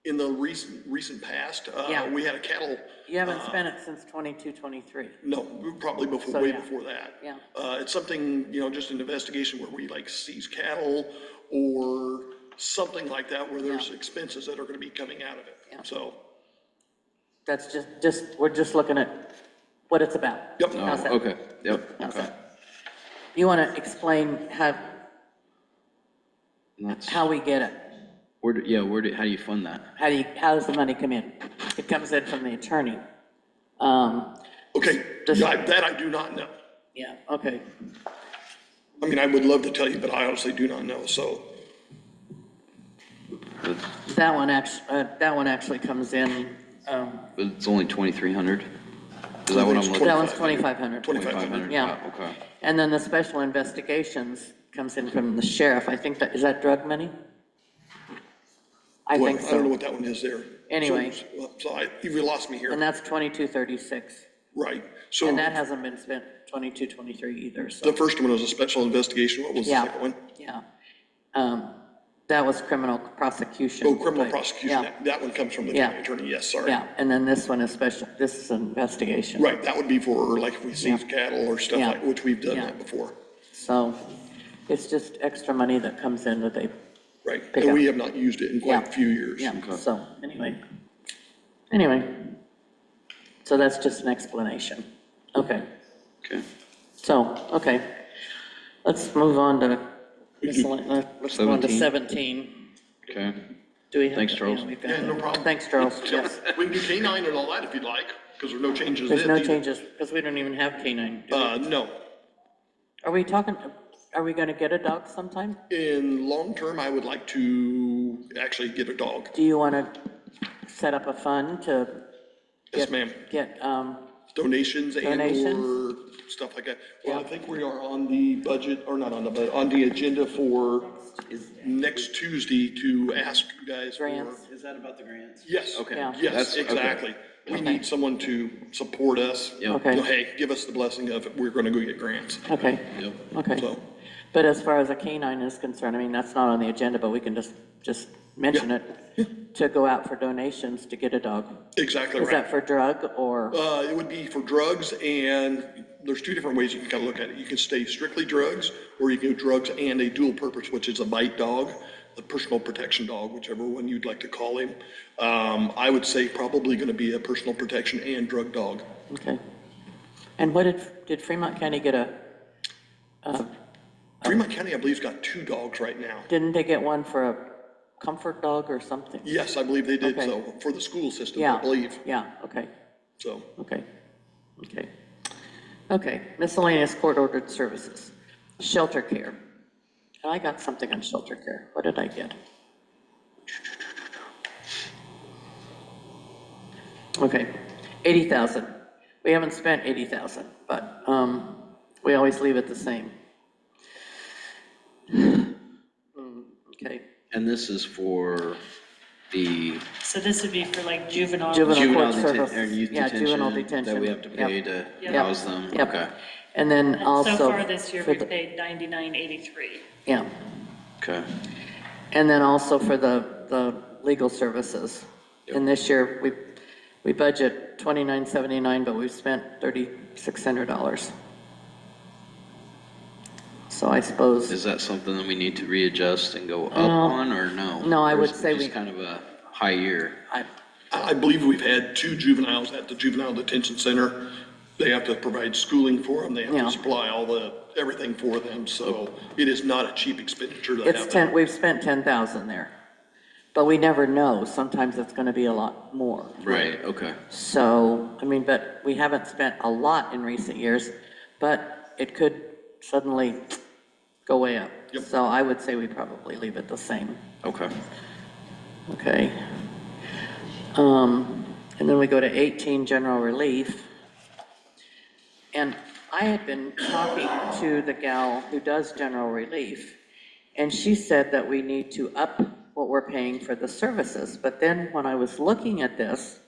in the recent past. Yeah. We had a cattle, You haven't spent it since 22, 23. no, probably before, So, way yeah. before that. Yeah. It's something, you know, just an investigation where we like seize cattle or something like that where there's expenses that are gonna be coming out of it. Yeah. So, That's we're just looking at what it's about. Yep. How's that? Oh, okay, yep, How's okay. that? You want to explain That's, how we get it? how do you fund that? How does the money come in? It comes in from the attorney. okay, Does- that I do not know. Yeah, okay. I mean, I would love to tell you, but I honestly do not know, so. But That one actually comes in, but it's only 2,300? Is that what I'm looking? that one's 2,500. 2,500. Yeah. Okay. And then the special investigations comes in from the sheriff. I think is that drug money? I Well, think I don't know so. what that one is there. Anyway. So you lost me And here. that's 2236. Right. So And that hasn't been spent 22, 23 either, the so, first one was a special investigation. What was the Yeah. second one? yeah. That was criminal prosecution. Oh, criminal type. prosecution. Yeah, That one comes from the Yeah. county attorney. Yes, sorry. yeah, and then this one is special, this is an investigation. Right, that would be for like if we seize cattle or stuff Yeah. like, which we've done Yeah. that before. So it's just extra money that comes in that they, Right. Pick And up. we have not used it in quite Yeah. a few years. yeah, so, anyway. So that's just an explanation. Okay, Okay. so, okay. Let's move on to, let's go on to 17. Okay. Do we have? Thanks, Charles. Yeah, we've got Yeah, no that. problem. Thanks, Charles, yes. We can do canine and all that if you'd like, because there's no changes. There's in no either. changes, because we don't even have canine. do we? No. Are we gonna get a dog sometime? In long term, I would like to actually get a dog. Do you wanna set up a fund to Yes, ma'am. get, Donations and Donations? or stuff like that. Well, I Yeah. think we are on the budget, or not on the budget, on the agenda for next Tuesday to ask you guys for. grants? Is that about the grants? Yes. Okay. Yeah. Yes, That's- okay. exactly. We need someone to support us. Yep. Okay. You know, hey, give us the blessing of, we're gonna go get grants, Okay, Yep. okay. so. But as far as a canine is concerned, I mean, that's not on the agenda, but we can just mention it. To go out for donations to get a dog. Exactly Is right. that for drug or, It would be for drugs, and there's two different ways you can kind of look at it. You can stay strictly drugs, or you can do drugs and a dual purpose, which is a bite dog, a personal protection dog, whichever one you'd like to call him. I would say probably gonna be a personal protection and drug dog. okay. And what did Fremont County get Fremont County, I believe, has got 2 dogs right now. didn't they get one for a comfort dog or something? Yes, I believe they did Okay. so, for the school system, Yeah. I believe, Yeah, okay, so. okay, okay. Okay, miscellaneous court-ordered services, shelter care. And I got something on shelter care. What did I get? Okay, 80,000. We haven't spent 80,000, but we always leave it the same. Okay, And this is for the So this would be for like juvenile. Juvenile court juvenile service. or youth Yeah, juvenile detention that we have to detention. pay Yep. to house them? Yep. Okay, And then And also. so far this year, for we the- paid 99.83. Yeah, okay. and then also for the legal services. And this year, we budget $29.79, but we've spent $3,600. So I suppose, Is that something that we need to readjust and go up on, or no? No, I Or would is it say just we- kind of a high year? I believe we've had 2 juveniles at the juvenile detention center. They have to provide schooling for them, they have Yeah. to supply everything for them, so it is not a cheap expenditure to have. it's 10, we've spent 10,000 there. But we never know, sometimes it's gonna be a lot more. Right, okay. So, I mean, but we haven't spent a lot in recent years, but it could suddenly go way up. Yep. So I would say we probably leave it the same. Okay. Okay. And then we go to 18, general relief. And I had been talking to the gal who does general relief, and she said that we need to up what we're paying for the services. But then when I was looking at this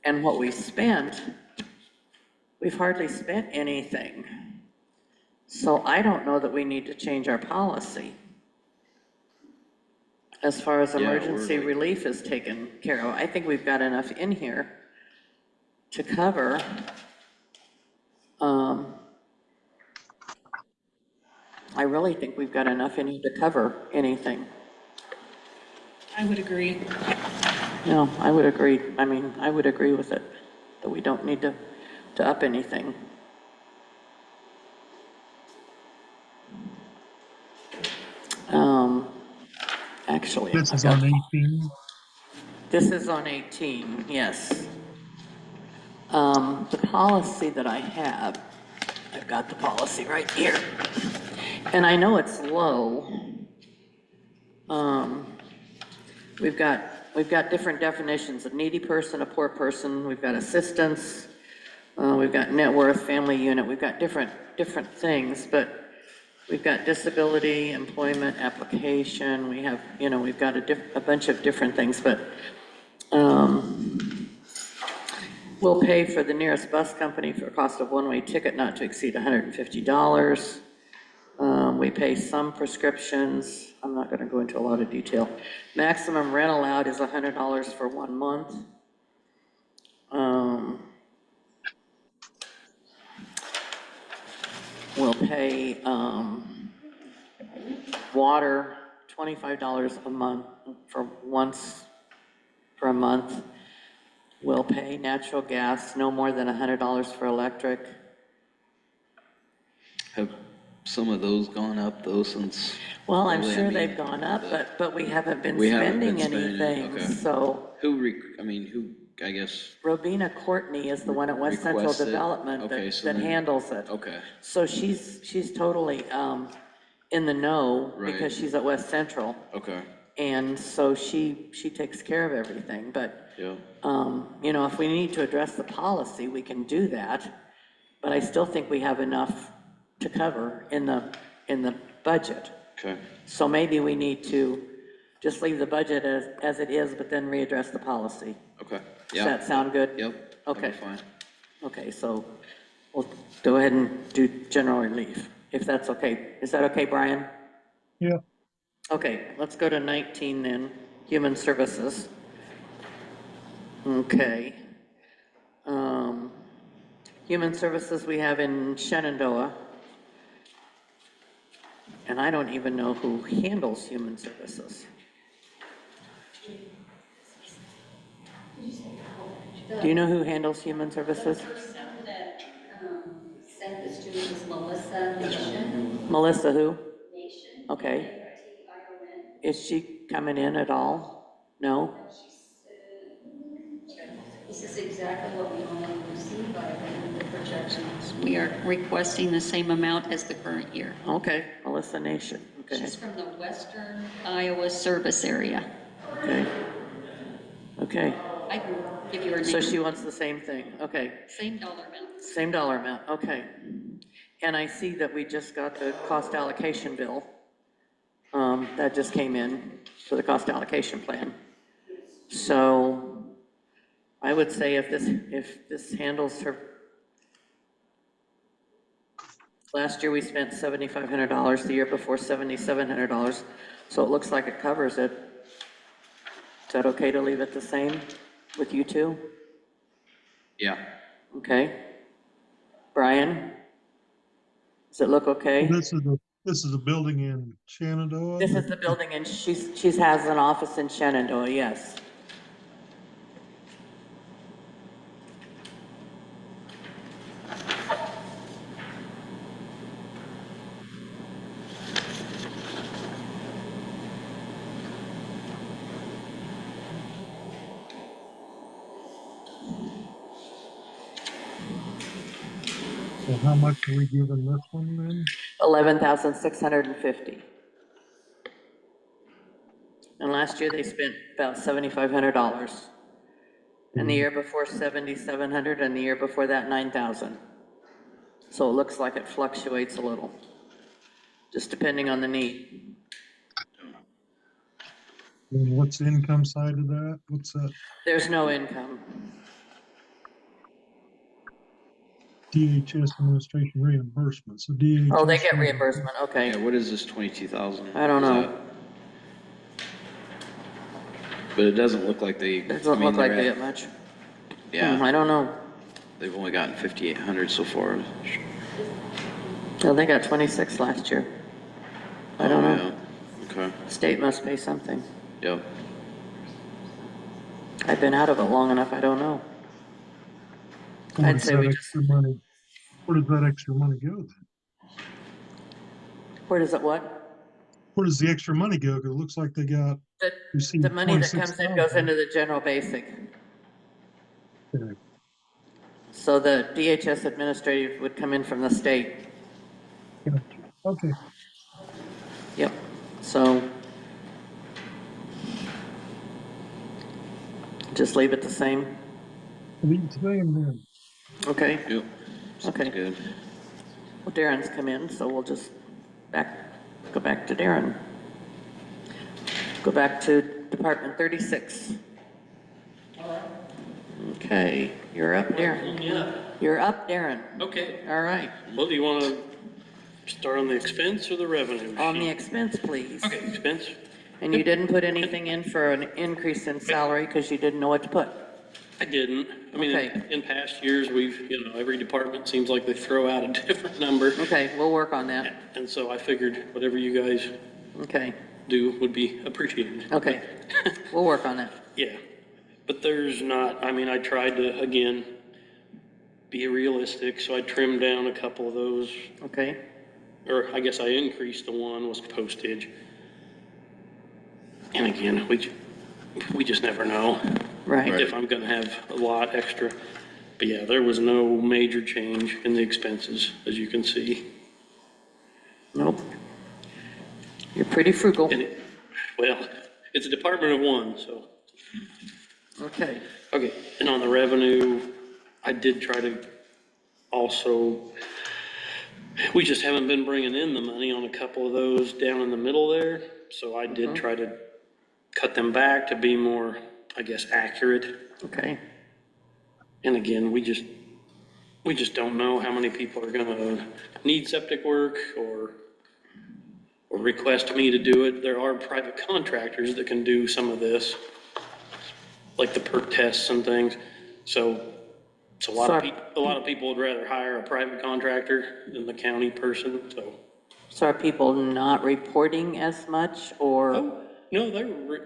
and what we spent, we've hardly spent anything. So I don't know that we need to change our policy as far as Yeah, we're emergency like- relief is taken care of. I think we've got enough in here to cover. I really think we've got enough in here to cover anything. I would agree. No, I would agree. I mean, I would agree with it, that we don't need to up anything. Actually. This I is got- on 18. This is on 18, yes. The policy that I have, I've got the policy right here. And I know it's low. We've got different definitions, a needy person, a poor person, we've got assistance, we've got net worth, family unit, we've got different things, but we've got disability, employment, application, we have, we've got a bunch of different things, but we'll pay for the nearest bus company for a cost of one-way ticket not to exceed $150. We pay some prescriptions. I'm not gonna go into a lot of detail. Maximum rent allowed is $100 for 1 month. We'll pay, water, $25 a month for a month. We'll pay natural gas, no more than $100 for electric. Have some of those gone up though since? Well, I'm Really, I sure mean, they've gone up, but we haven't been We haven't been spending spending it, anything, okay. so. I guess, Robina Courtney is the one at West Central Requested. Development Okay, that so that then- handles it. okay, So she's totally in the know Right. because she's at West Central. okay, And so she takes care of everything, but, yeah, if we need to address the policy, we can do that. But I still think we have enough to cover in the budget. okay. So maybe we need to just leave the budget as it is, but then readdress the policy. Okay, Does yeah. that sound good? Yep. that'd be Okay. Fine. Okay, so we'll go ahead and do general relief, if that's okay. Is that okay, Brian? Yeah. Okay, let's go to 19 then, human services. Okay. Human services we have in Shenandoah. And I don't even know who handles human services. Do you know who handles human services? The person that sent this to me was Melissa Nation. Melissa who? Nation. Okay. N-A-T-I-O-N. Is she coming in at all? No? She said, this is exactly what we normally receive by the projections. We are requesting the same amount as the current year. Okay, Melissa Nation, okay, She's from the Western Iowa Service Area. okay. Okay, I can give you her so name. she wants the same thing, okay. Same dollar amount. Same dollar amount, okay. And I see that we just got the cost allocation bill. That just came in for the cost allocation plan. So I would say if this handles her, last year we spent $7,500, the year before $7,700. So it looks like it covers it. Is that okay to leave it the same with you two? Yeah. Okay. Brian? Does it look okay? This is a building in Shenandoah. This is the building, and she has an office in Shenandoah, yes. So how much are we giving this one then? 11,650. And last year they spent about $7,500. And the year before 7,700, and the year before that 9,000. So it looks like it fluctuates a little, just depending on the need. And what's the income side of that? What's that? There's no income. DHS administration reimbursement. So DHS. Oh, they get reimbursement, Yeah, okay. what is this 22,000? I don't know. But it doesn't look like they. It doesn't look like they get much. Yeah, I don't know. they've only gotten 5,800 so far. Well, they got 26 last year. I don't know. Yeah. Okay, State must pay something. yep. I've been out of it long enough, I don't know. Where I'd does say that we extra money- Where does that extra money go then? Where does it what? Where does the extra money go? 'Cause it looks like they got. received The money that comes in goes 26,000. into the general basic. Okay. So the DHS administrative would come in from the state. Gotcha. Okay. Yep, so. Just leave it the same, Leave it to them then. okay? Yep. Sounds Okay. good. Well, Darren's come in, so we'll just go back to Darren. Go back to Department 36. Okay, you're up, Darren. Yeah, You're up, Darren. okay. All right, Well, do you want to start on the expense or the revenue? on the sheet? expense, please. Okay, expense. And you didn't put anything in for an increase in salary because you didn't know what to put? I didn't. I mean, Okay. in past years, every department seems like they throw out a different number. Okay, we'll work on that. And so I figured whatever you guys Okay, do would be appreciated. okay, we'll work on that. Yeah, but there's not, I mean, I tried to, again, be realistic, so I trimmed down a couple of those, Okay, or I guess I increased the one was postage. And again, we just never know right. if I'm gonna have a lot extra. But yeah, there was no major change in the expenses, as you can see. Nope. You're pretty frugal. And well, it's a department of one, so. Okay, Okay, and on the revenue, I did try to also, we just haven't been bringing in the money on a couple of those down in the middle there. So I did try to cut them back to be more, I guess, accurate. okay, And again, we just don't know how many people are gonna need septic work or request me to do it. There are private contractors that can do some of this, like the perk tests and things. So a lot of people would rather hire a private contractor than the county person, so. so are people not reporting as much, or? Oh, no,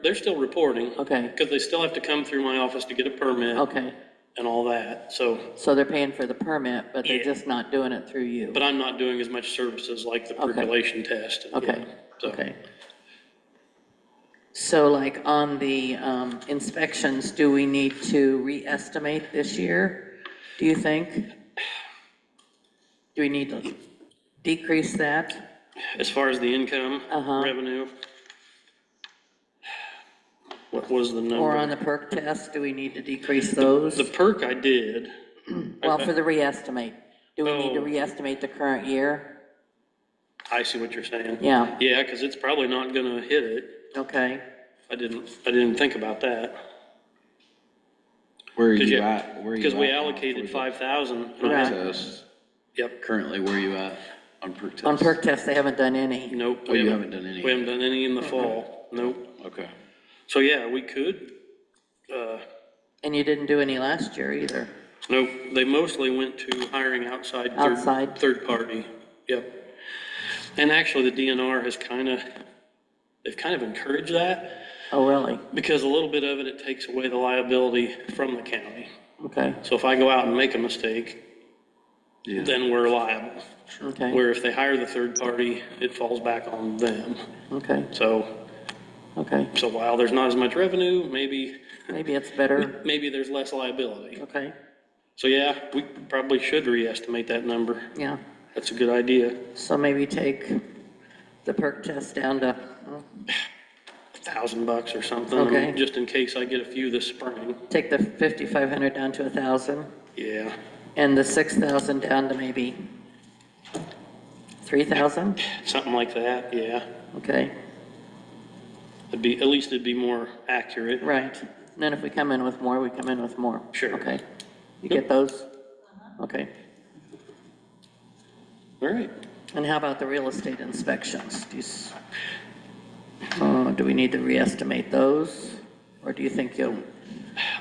they're still reporting. Okay, Because they still have to come through my office to get a permit okay, and all that, so. so they're paying for the permit, but they're Yeah. just not doing it through you? But I'm not doing as much services like the Okay. percolation test. and, Okay, yeah, so. okay. So like on the inspections, do we need to re-estimate this year, do you think? Do we need to decrease that? As far as the income revenue, what was the number? Or on the perk test, do we need to decrease those? The perk I did. Well, for the reestimate, do we need to Oh. reestimate the current year? I see what you're saying. Yeah. Yeah, because it's probably not gonna hit it. Okay, I didn't think about that. Where are Because you at? Where are you Because we at now allocated for the 5,000. Right. test? Yep, Currently, where are you at on perk test? on perk test, they haven't done any. nope. Oh, you haven't done any? We haven't done any in the fall, nope. Okay. So yeah, we could, And you didn't do any last year either. nope, they mostly went to hiring outside. Outside? Third party, yep. And actually, the DNR has they've kind of encouraged that, Oh, really? because a little bit of it takes away the liability from the county. Okay, So if I go out and make a mistake, Yeah. then we're liable. okay, Where if they hire the third party, it falls back on them. okay, So okay. while there's not as much revenue, maybe Maybe it's better. there's less liability. Okay, So yeah, we probably should reestimate that number. yeah. That's a good idea. So maybe take the perk test down to, $1,000 or something. Okay. Just in case I get a few this spring. take the 5,500 down to 1,000, Yeah. and the 6,000 down to maybe 3,000? Something like that, yeah. Okay, At least it'd be more accurate. right. And then if we come in with more, we come in with more. Sure. Okay. You get those? Okay. All right. And how about the real estate inspections? Do we need to reestimate those? Or do you think you'll,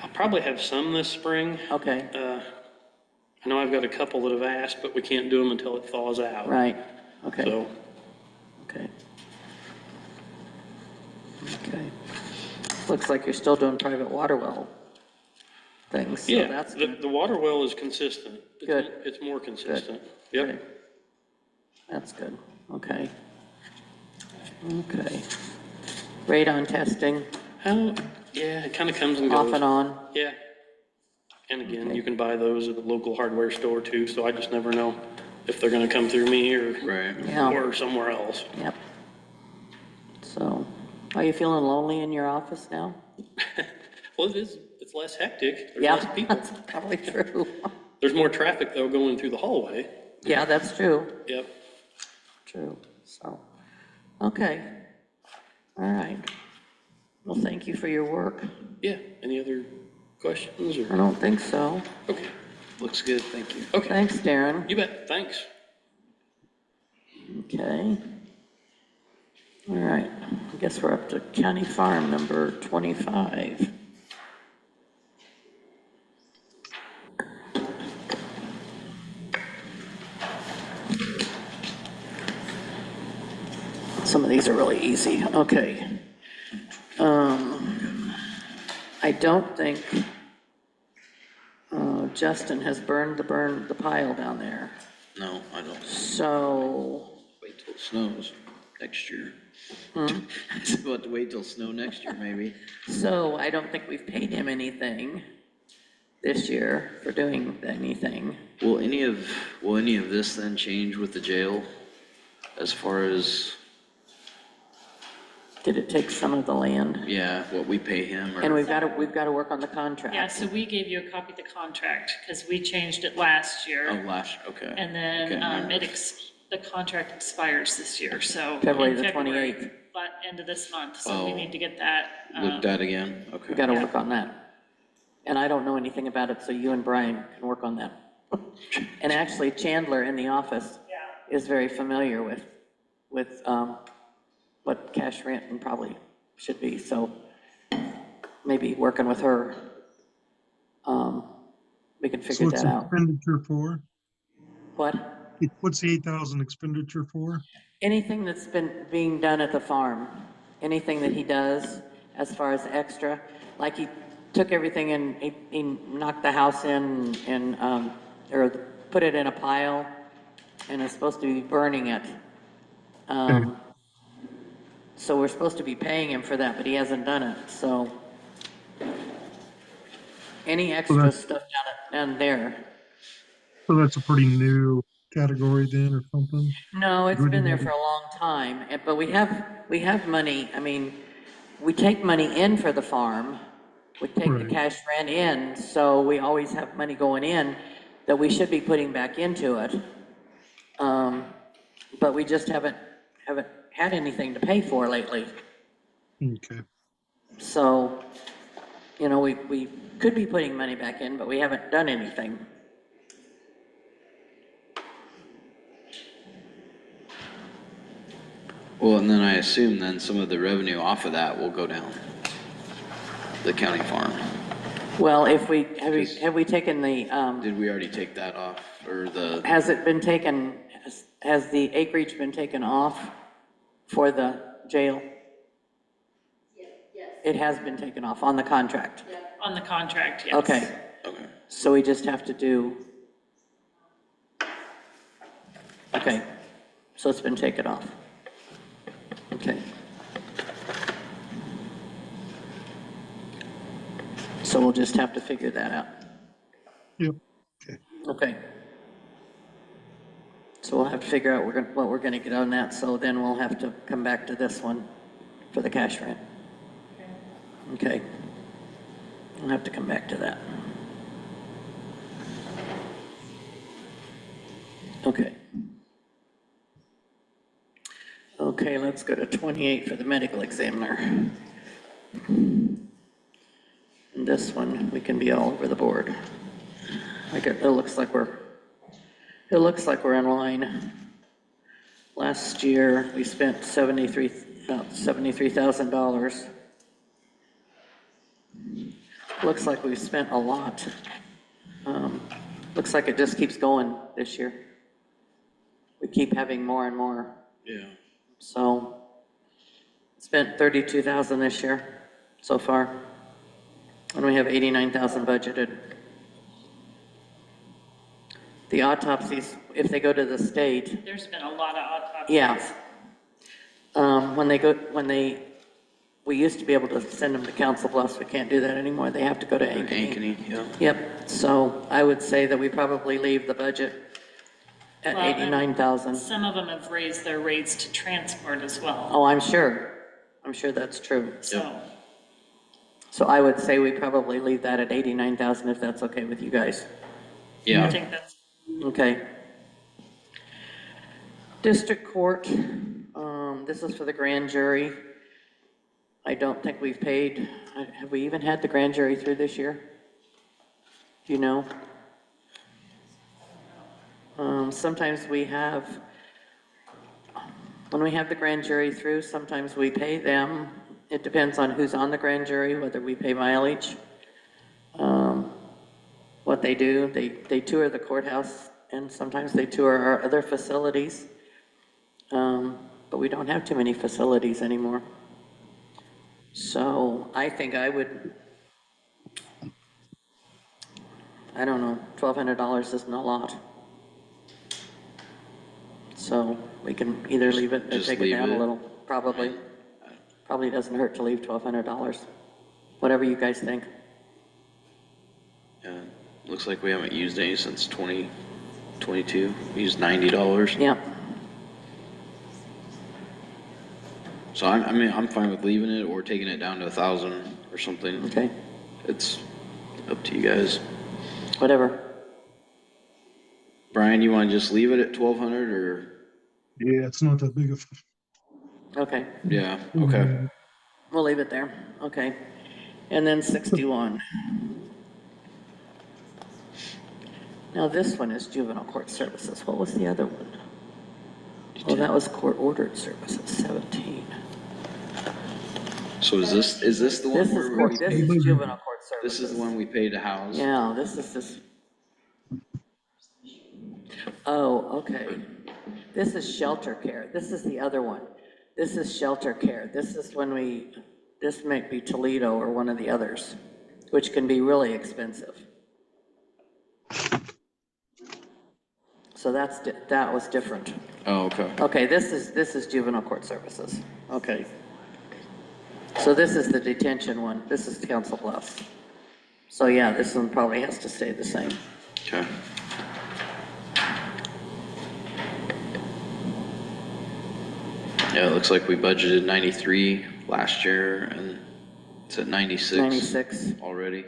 I'll probably have some this spring. okay, I know I've got a couple that have asked, but we can't do them until it thaws out. right, okay, So, okay. Okay. Looks like you're still doing private water well things, so yeah, that's the, good. the water well is consistent. It's- Good. It's more consistent. Okay. Yep. That's good, okay. Okay. Radon testing, Yeah, it kind of comes and goes. off and on, Yeah. And again, Okay. you can buy those at the local hardware store too, so I just never know if they're gonna come through me Right. yeah, or somewhere else. yep. So, are you feeling lonely in your office now? Well, it's less hectic. There's Yeah, less people. that's probably true. There's more traffic though going through the hallway. Yeah, that's true, Yep. true, so, okay. All right. Well, thank you for your work. Yeah. Any other questions I or? don't think so. Okay. Looks good, thank you. Okay. Thanks, Darren. You bet. Thanks. Okay. All right, I guess we're up to County Farm number 25. Some of these are really easy, okay. I don't think Justin has burned the pile down there, No, I don't. so, Wait till it snows next year. Hmm? We'll have to wait till snow next year, maybe. so I don't think we've paid him anything this year for doing anything. Will any of this then change with the jail as far as, Did it take some of the land? yeah, what we pay him or? And we've got to work on the contract. Yeah, so we gave you a copy of the contract because we changed it last Oh, year. okay. And then Okay. the contract expires this year, so. February in the 28th. But end of this month, so we Oh. need to get that. Looked at again, okay. We got to Yeah. work on that. And I don't know anything about it, so you and Brian can work on that. And actually Chandler in the office is very familiar with what cash rent and probably should be, so maybe working with her, we can So figure what's that the out. expenditure for? What? What's the 8,000 expenditure for? Anything that's been being done at the farm, anything that he does as far as extra, like he took everything and he knocked the house in and, or put it in a pile and is supposed to be burning it. So we're supposed to be paying him for that, but he hasn't done it, so. Any extra stuff down there, So that's a pretty new category then or something? No, it's Good been there enough. for a long time, but we have money, I mean, we take money in for the farm, we take the Right. cash rent in, so we always have money going in that we should be putting back into it. But we just haven't had anything to pay for lately. Okay. So, you know, we could be putting money back in, but we haven't done anything. Well, and then I assume then some of the revenue off of that will go down the county farm. Well, have we taken the, Did we already take that off, or the, has it been taken, has the acreage been taken off for the jail? Yes. It has been taken off on the contract? On the contract, yes. Okay, okay, so we just have to do, okay, so it's been taken off. Okay. So we'll just have to figure that out. Yep. Okay. Okay. So we'll have to figure out what we're gonna get on that, so then we'll have to come back to this one for the cash rent. Okay. We'll have to come back to that. Okay. Okay, let's go to 28 for the medical examiner. And this one, we can be all over the board. It looks like we're in line. Last year, we spent about $73,000. Looks like we've spent a lot. Looks like it just keeps going this year. We keep having more and more. yeah. So, spent $32,000 this year so far. And we have $89,000 budgeted. The autopsies, if they go to the state, There's been a lot of autopsies. yeah. We used to be able to send them to Council Bluffs. We can't do that anymore. They have to go to Ankeny. Ankeny, yeah. Yep, so I would say that we probably leave the budget at Well, and 89,000. Some of them have raised their rates to transport as well, Oh, I'm sure that's true. so. So I would say we probably leave that at 89,000 if that's okay with you guys. I Yeah, think that's, Okay. District Court, this is for the grand jury. I don't think we've paid, have we even had the grand jury through this year? Do you know? Sometimes we have, when we have the grand jury through, sometimes we pay them. It depends on who's on the grand jury, whether we pay mileage. What they do, they tour the courthouse, and sometimes they tour our other facilities. But we don't have too many facilities anymore. So I think I would, I don't know, $1,200 isn't a lot. So we can either leave it or Just take it leave down a it. little, probably. Probably doesn't hurt to leave $1,200. Whatever you guys think. yeah, looks like we haven't used any since 2022, we used $90. Yeah, So I mean, I'm fine with leaving it or taking it down to 1,000 or something. okay, It's up to you guys. whatever. Brian, you wanna just leave it at 1,200 or, Yeah, it's not that big of. Okay, yeah, okay. we'll leave it there. Okay. And then 61. Now this one is juvenile court services. What was the other one? Oh, that was court ordered services, 17. So is this the one This is where court, this is juvenile court services. this is the one we pay to house? Yeah, this is this. Oh, okay. This is shelter care. This is the other one. This is shelter care. This is when this might be Toledo or one of the others, which can be really expensive. So that was different. Oh, okay. Okay, this is juvenile court services. Okay. So this is the detention one. This is Council Bluffs. So yeah, this one probably has to stay the same. Okay. Yeah, it looks like we budgeted 93 last year and it's at 96. 96. Already.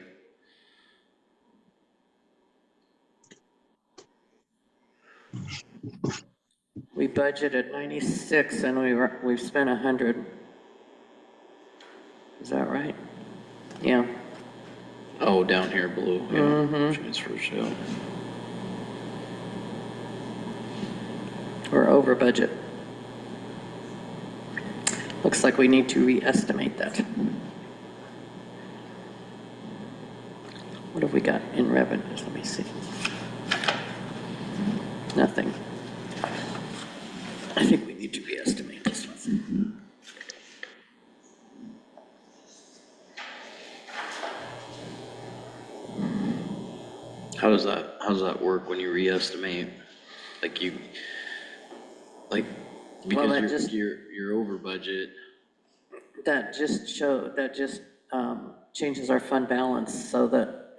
We budgeted 96 and we've spent 100. Is that right? Yeah. Oh, down here below, yeah, transfers, yeah. We're over budget. Looks like we need to re-estimate that. What have we got in revenues? Let me see. Nothing. I think we need to re-estimate this one. How does that work when you re-estimate? Like Well, because that just- you're over budget. That just changes our fund balance so that,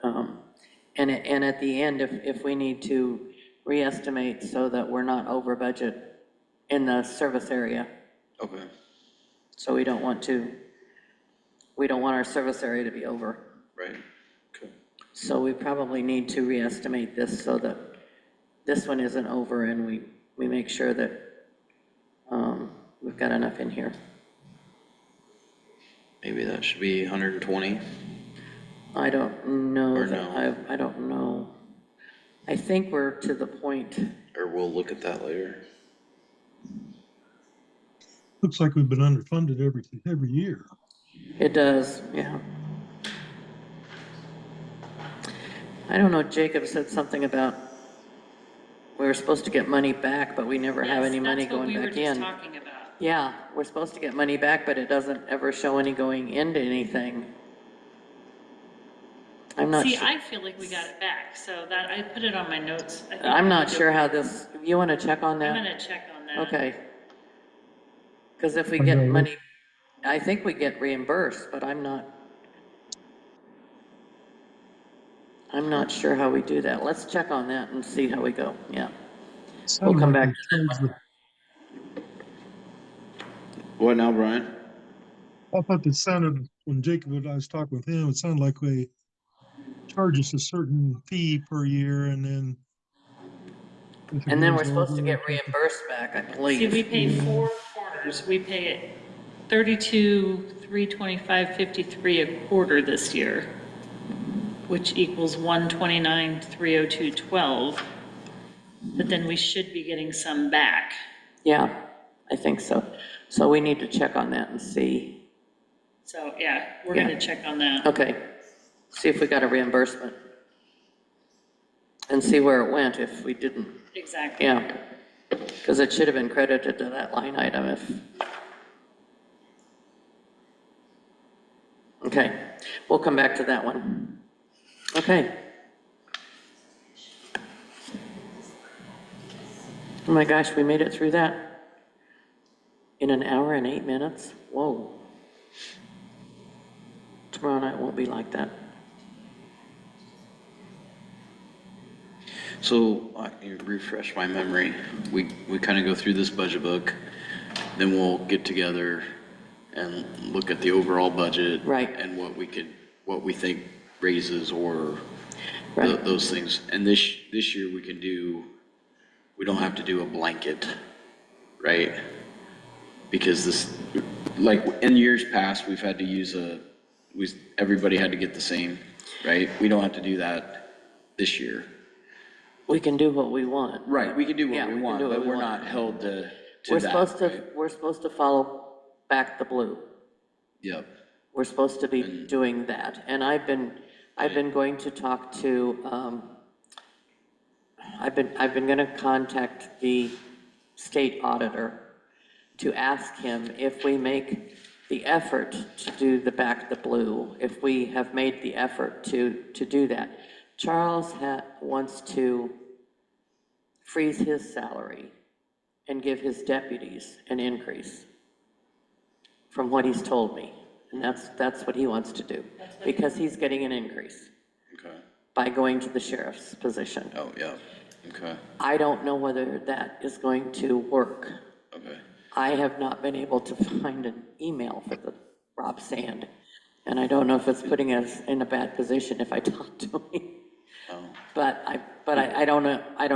and at the end, if we need to re-estimate so that we're not over budget in the service area, Okay. so we don't want our service area to be over. Right, okay. So we probably need to re-estimate this so that this one isn't over and we make sure that we've got enough in here. Maybe that should be 120. I don't know. Or that- no? I don't know. I think we're to the point. Or we'll look at that later. Looks like we've been underfunded every year. It does, yeah. I don't know, Jacob said something about we were supposed to get money back, but we never have any money going back That's what we were just in. talking about. Yeah, we're supposed to get money back, but it doesn't ever show any going into anything. I'm not See, sure. I feel like we got it back, so that, I put it on my notes. I think I'm we not do- sure how this, you want to check on I'm that? gonna check on that. Okay. Because if we I get know. money, I think we get reimbursed, but I'm not sure how we do that. Let's check on that and see how we go, yeah. We'll come back to that one. What now, Brian? I thought it sounded, when I was talking with him, it sounded like they charge us a certain fee per year and then. if it And then we're goes supposed to over, get reimbursed back, I See, we believe. pay 4 quarters, we pay it 32,325.53 a quarter this year, which equals 129,302.12. But then we should be getting some back. Yeah, I think so. So we need to check on that and see. So, yeah, we're Yeah. gonna check on that. Okay, see if we got a reimbursement. And see where it went if we didn't. Exactly. Yeah, because it should have been credited to that line item if. Okay, we'll come back to that one. Okay. Oh my gosh, we made it through that in an hour and 8 minutes? Whoa. Tomorrow night won't be like that. So, you refresh my memory. We kind of go through this budget book, then we'll get together and look at the overall budget. Right. And what we think raises or Right. those things. And this year we don't have to do a blanket, right? Because like in years past, we've had to use everybody had to get the same, right? We don't have to do that this year. We can do what we want. Right, we can do Yeah, what we we can want, do what but we we're want. not held to We're that, supposed to, right? we're supposed to follow back the blue. Yep, We're supposed to be doing that. And I've been going to talk to, I've been gonna contact the state auditor to ask him if we make the effort to do the back the blue, if we have made the effort to do that. Charles wants to freeze his salary and give his deputies an increase, from what he's told me. And that's what he wants to do, because he's getting an increase okay, by going to the sheriff's position. oh, yeah, okay, I don't know whether that is going to work. okay. I have not been able to find an email for the Rob Sand. And I don't know if it's putting us in a bad position if I talk to him. But I don't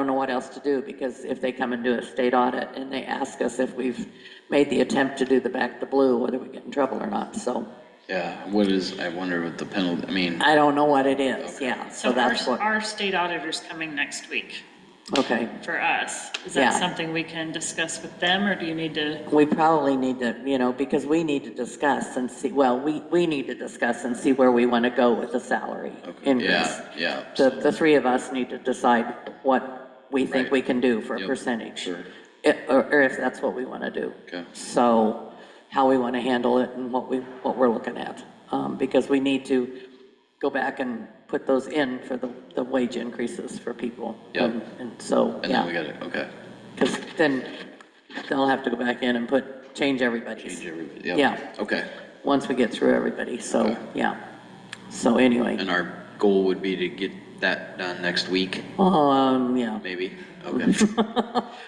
know what else to do, because if they come and do a state audit and they ask us if we've made the attempt to do the back to blue, whether we get in trouble or not, so. Yeah, I wonder what the penalty, I mean, I don't know what it is, yeah, so that's what, Our state auditor's coming next week okay. for us. Is Yeah. that something we can discuss with them, or do you need to? We probably need to, because we need to discuss and see, well, we need to discuss and see where we want to go with the salary increase. yeah. The three of us need to decide what we think Right. we can do for a Yep, percentage. sure. Or if that's what we want to do. Okay. So how we want to handle it and what we're looking at. Because we need to go back and put those in for the wage increases for people. Yep. And so, And then we yeah, got it, okay. because then they'll have to go back in and change everybody's. Change everybody, yep. Yeah. Okay, Once we get through everybody, so, Okay. yeah. So anyway, and our goal would be to get that done next week, yeah. maybe? Okay.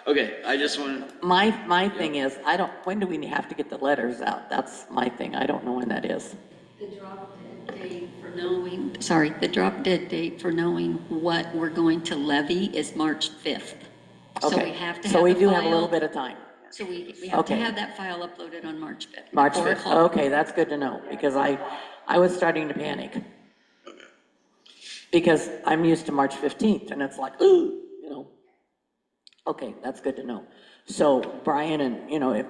Okay, I just want, My thing is, when do we have to get the letters out? That's my thing. I don't know when that is. The drop dead date for knowing, sorry, the drop dead date for knowing what we're going to levy is March 5th. So we Okay. have to have So we the do have a little file- bit of time. So we have to Okay. have that file uploaded on March 5th. March 4 5th. o'clock. Okay, that's good to know, because I was starting to panic. Because I'm used to March 15th, and it's like, ooh, Okay, that's good to know. So Brian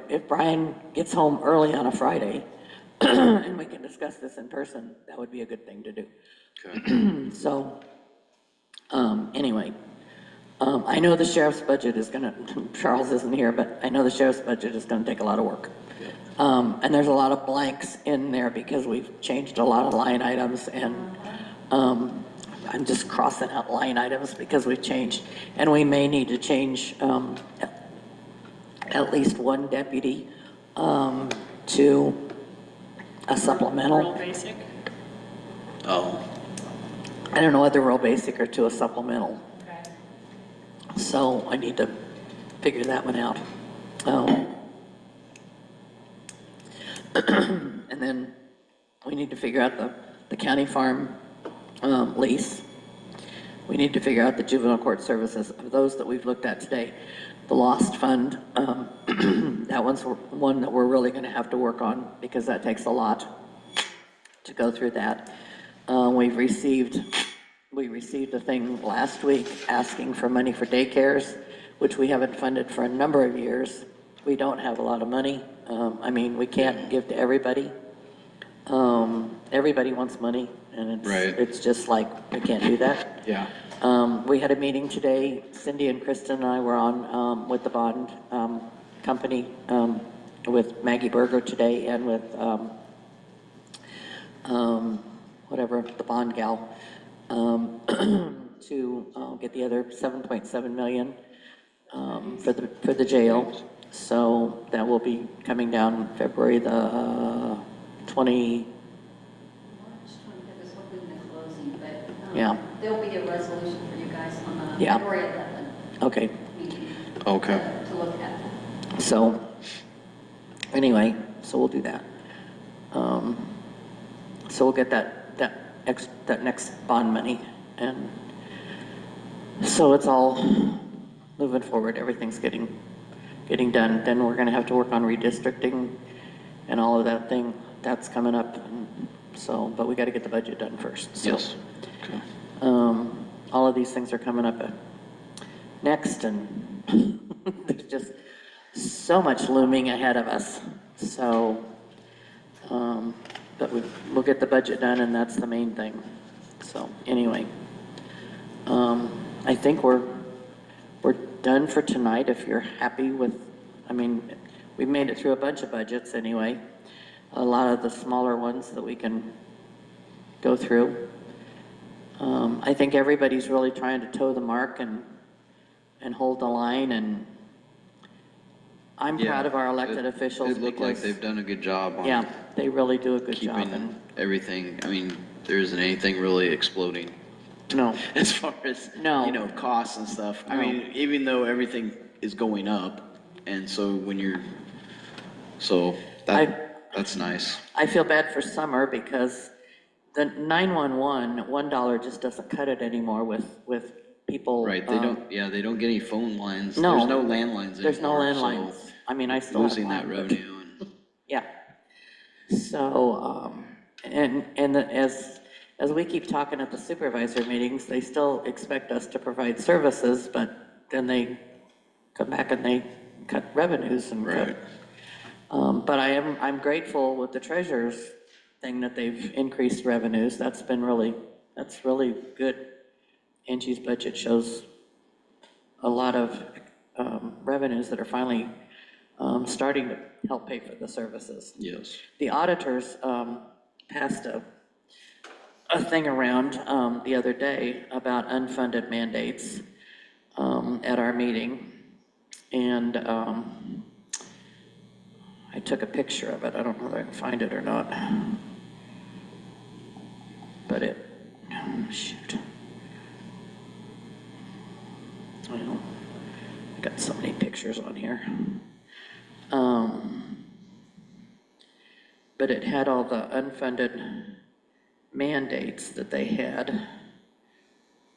if Brian gets home early on a Friday, and we can discuss this in person, that would be a good thing to do. okay, So, anyway, I know the sheriff's budget is gonna, Charles isn't here, but I know the sheriff's budget is gonna take a lot of work. And there's a lot of blanks in there because we've changed a lot of line items, and, I'm just crossing out line items because we've changed, and we may need to change, at least one deputy, to a supplemental. Rural basic? oh, I don't know whether rural basic or to a supplemental. Okay. So I need to figure that one out. And then we need to figure out the county farm lease. We need to figure out the juvenile court services, of those that we've looked at today. The lost fund, that one's one that we're really gonna have to work on, because that takes a lot to go through that. We received a thing last week asking for money for daycares, which we haven't funded for a number of years. We don't have a lot of money. We can't give to everybody. Everybody wants money, and Right. it's just like, we can't do that. yeah, We had a meeting today, Cindy and Kristen and I were on, with the bond, company, with Maggie Berger today, and with, whatever, the bond gal, to, get the other 7.7 million, for the jail. So that will be coming down February the 20, March 25th is hoping the closing, but Yeah. there'll be a resolution for you guys on the Yeah. February 11th okay. meeting okay, to look at. So, anyway, so we'll do that. So we'll get that next bond money, and so it's all moving forward, everything's getting done. Then we're gonna have to work on redistricting and all of that thing, that's coming up, and so, but we gotta get the budget done first, so. yes, okay. All of these things are coming up next, and there's just so much looming ahead of us. So, but we'll get the budget done, and that's the main thing. So, anyway, I think we're done for tonight, if you're happy with, we made it through a bunch of budgets anyway. A lot of the smaller ones that we can go through. I think everybody's really trying to toe the mark and hold the line, and I'm Yeah, proud of our elected it- officials. It looked like because- they've done a good job on Yeah, they really do a good job, keeping and, everything, there isn't anything really exploding no, as far as, No. costs and stuff. No. Even though everything is going up, and so when you're So that's nice. I feel bad for summer because the 911, $1 just doesn't cut it anymore with people. Right, they don't get any phone lines. No. There's no landlines There's no anymore, so landlines. I mean, I still have losing that one, but- revenue and, Yeah. So, as we keep talking at the supervisor meetings, they still expect us to provide services, but then they come back and they cut revenues and cut. right, But I'm grateful with the treasurer's thing that they've increased revenues. That's really good. Angie's budget shows a lot of revenues that are finally starting to help pay for the services. yes. The auditors passed a thing around the other day about unfunded mandates at our meeting. And I took a picture of it. I don't know if I can find it or not. But shoot. Well, I got so many pictures on here. But it had all the unfunded mandates that they had.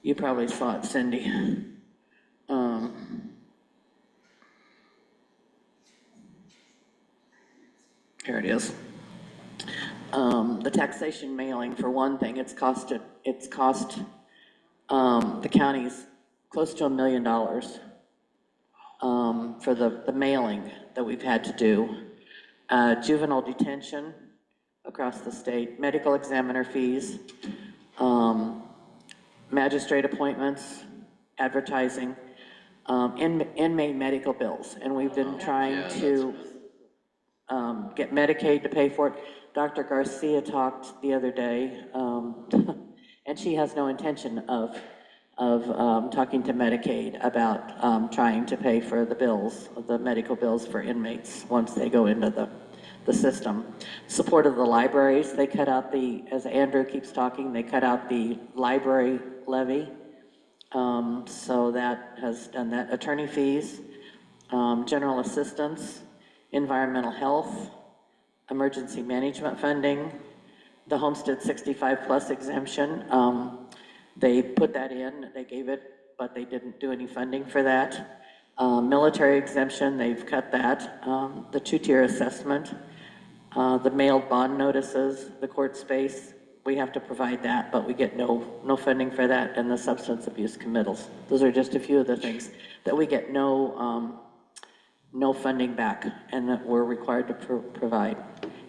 You probably saw it, Cindy. Here it is. The taxation mailing, for one thing, it's cost the counties close to $1 million for the mailing that we've had to do. Juvenile detention across the state, medical examiner fees, magistrate appointments, advertising, inmate medical bills. And we've been trying to get Medicaid to pay for it. Dr. Garcia talked the other day, and she has no intention of talking to Medicaid about trying to pay for the bills, the medical bills for inmates once they go into the system. Support of the libraries, they cut out as Andrew keeps talking, they cut out the library levy. So that has done that. Attorney fees, general assistance, environmental health, emergency management funding, the Homestead 65 plus exemption. They put that in, they gave it, but they didn't do any funding for that. Military exemption, they've cut that. The two-tier assessment, the mailed bond notices, the court space, we have to provide that, but we get no funding for that, and the substance abuse committals. Those are just a few of the things that we get no funding back, and that we're required to provide.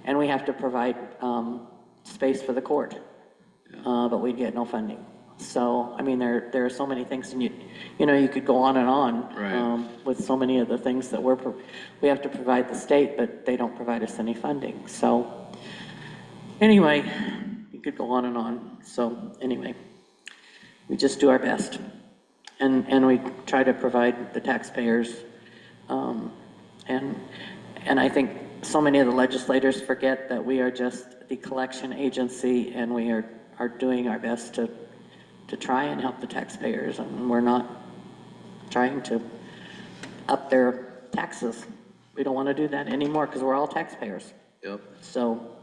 And we have to provide space for the court, but we get no funding. So, I mean, there are so many things, and you could go on and on Right. with so many of the things that we have to provide the state, but they don't provide us any funding. So, anyway, you could go on and on. So, anyway, we just do our best, and we try to provide the taxpayers. And I think so many of the legislators forget that we are just the collection agency, and we are doing our best to try and help the taxpayers, and we're not trying to up their taxes. We don't want to do that anymore because we're all taxpayers. Yep. So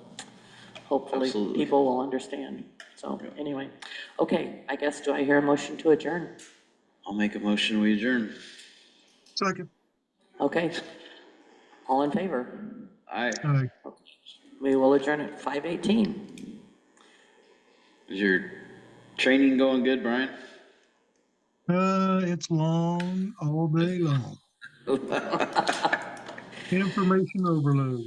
hopefully Absolutely. people will understand. So anyway, okay, I guess, do I hear a motion to adjourn? I'll make a motion, we adjourn. Second. Okay, all in favor? Aye. Aye. We will adjourn at 5:18. Is your training going good, Brian? It's long, all day long. Information overload.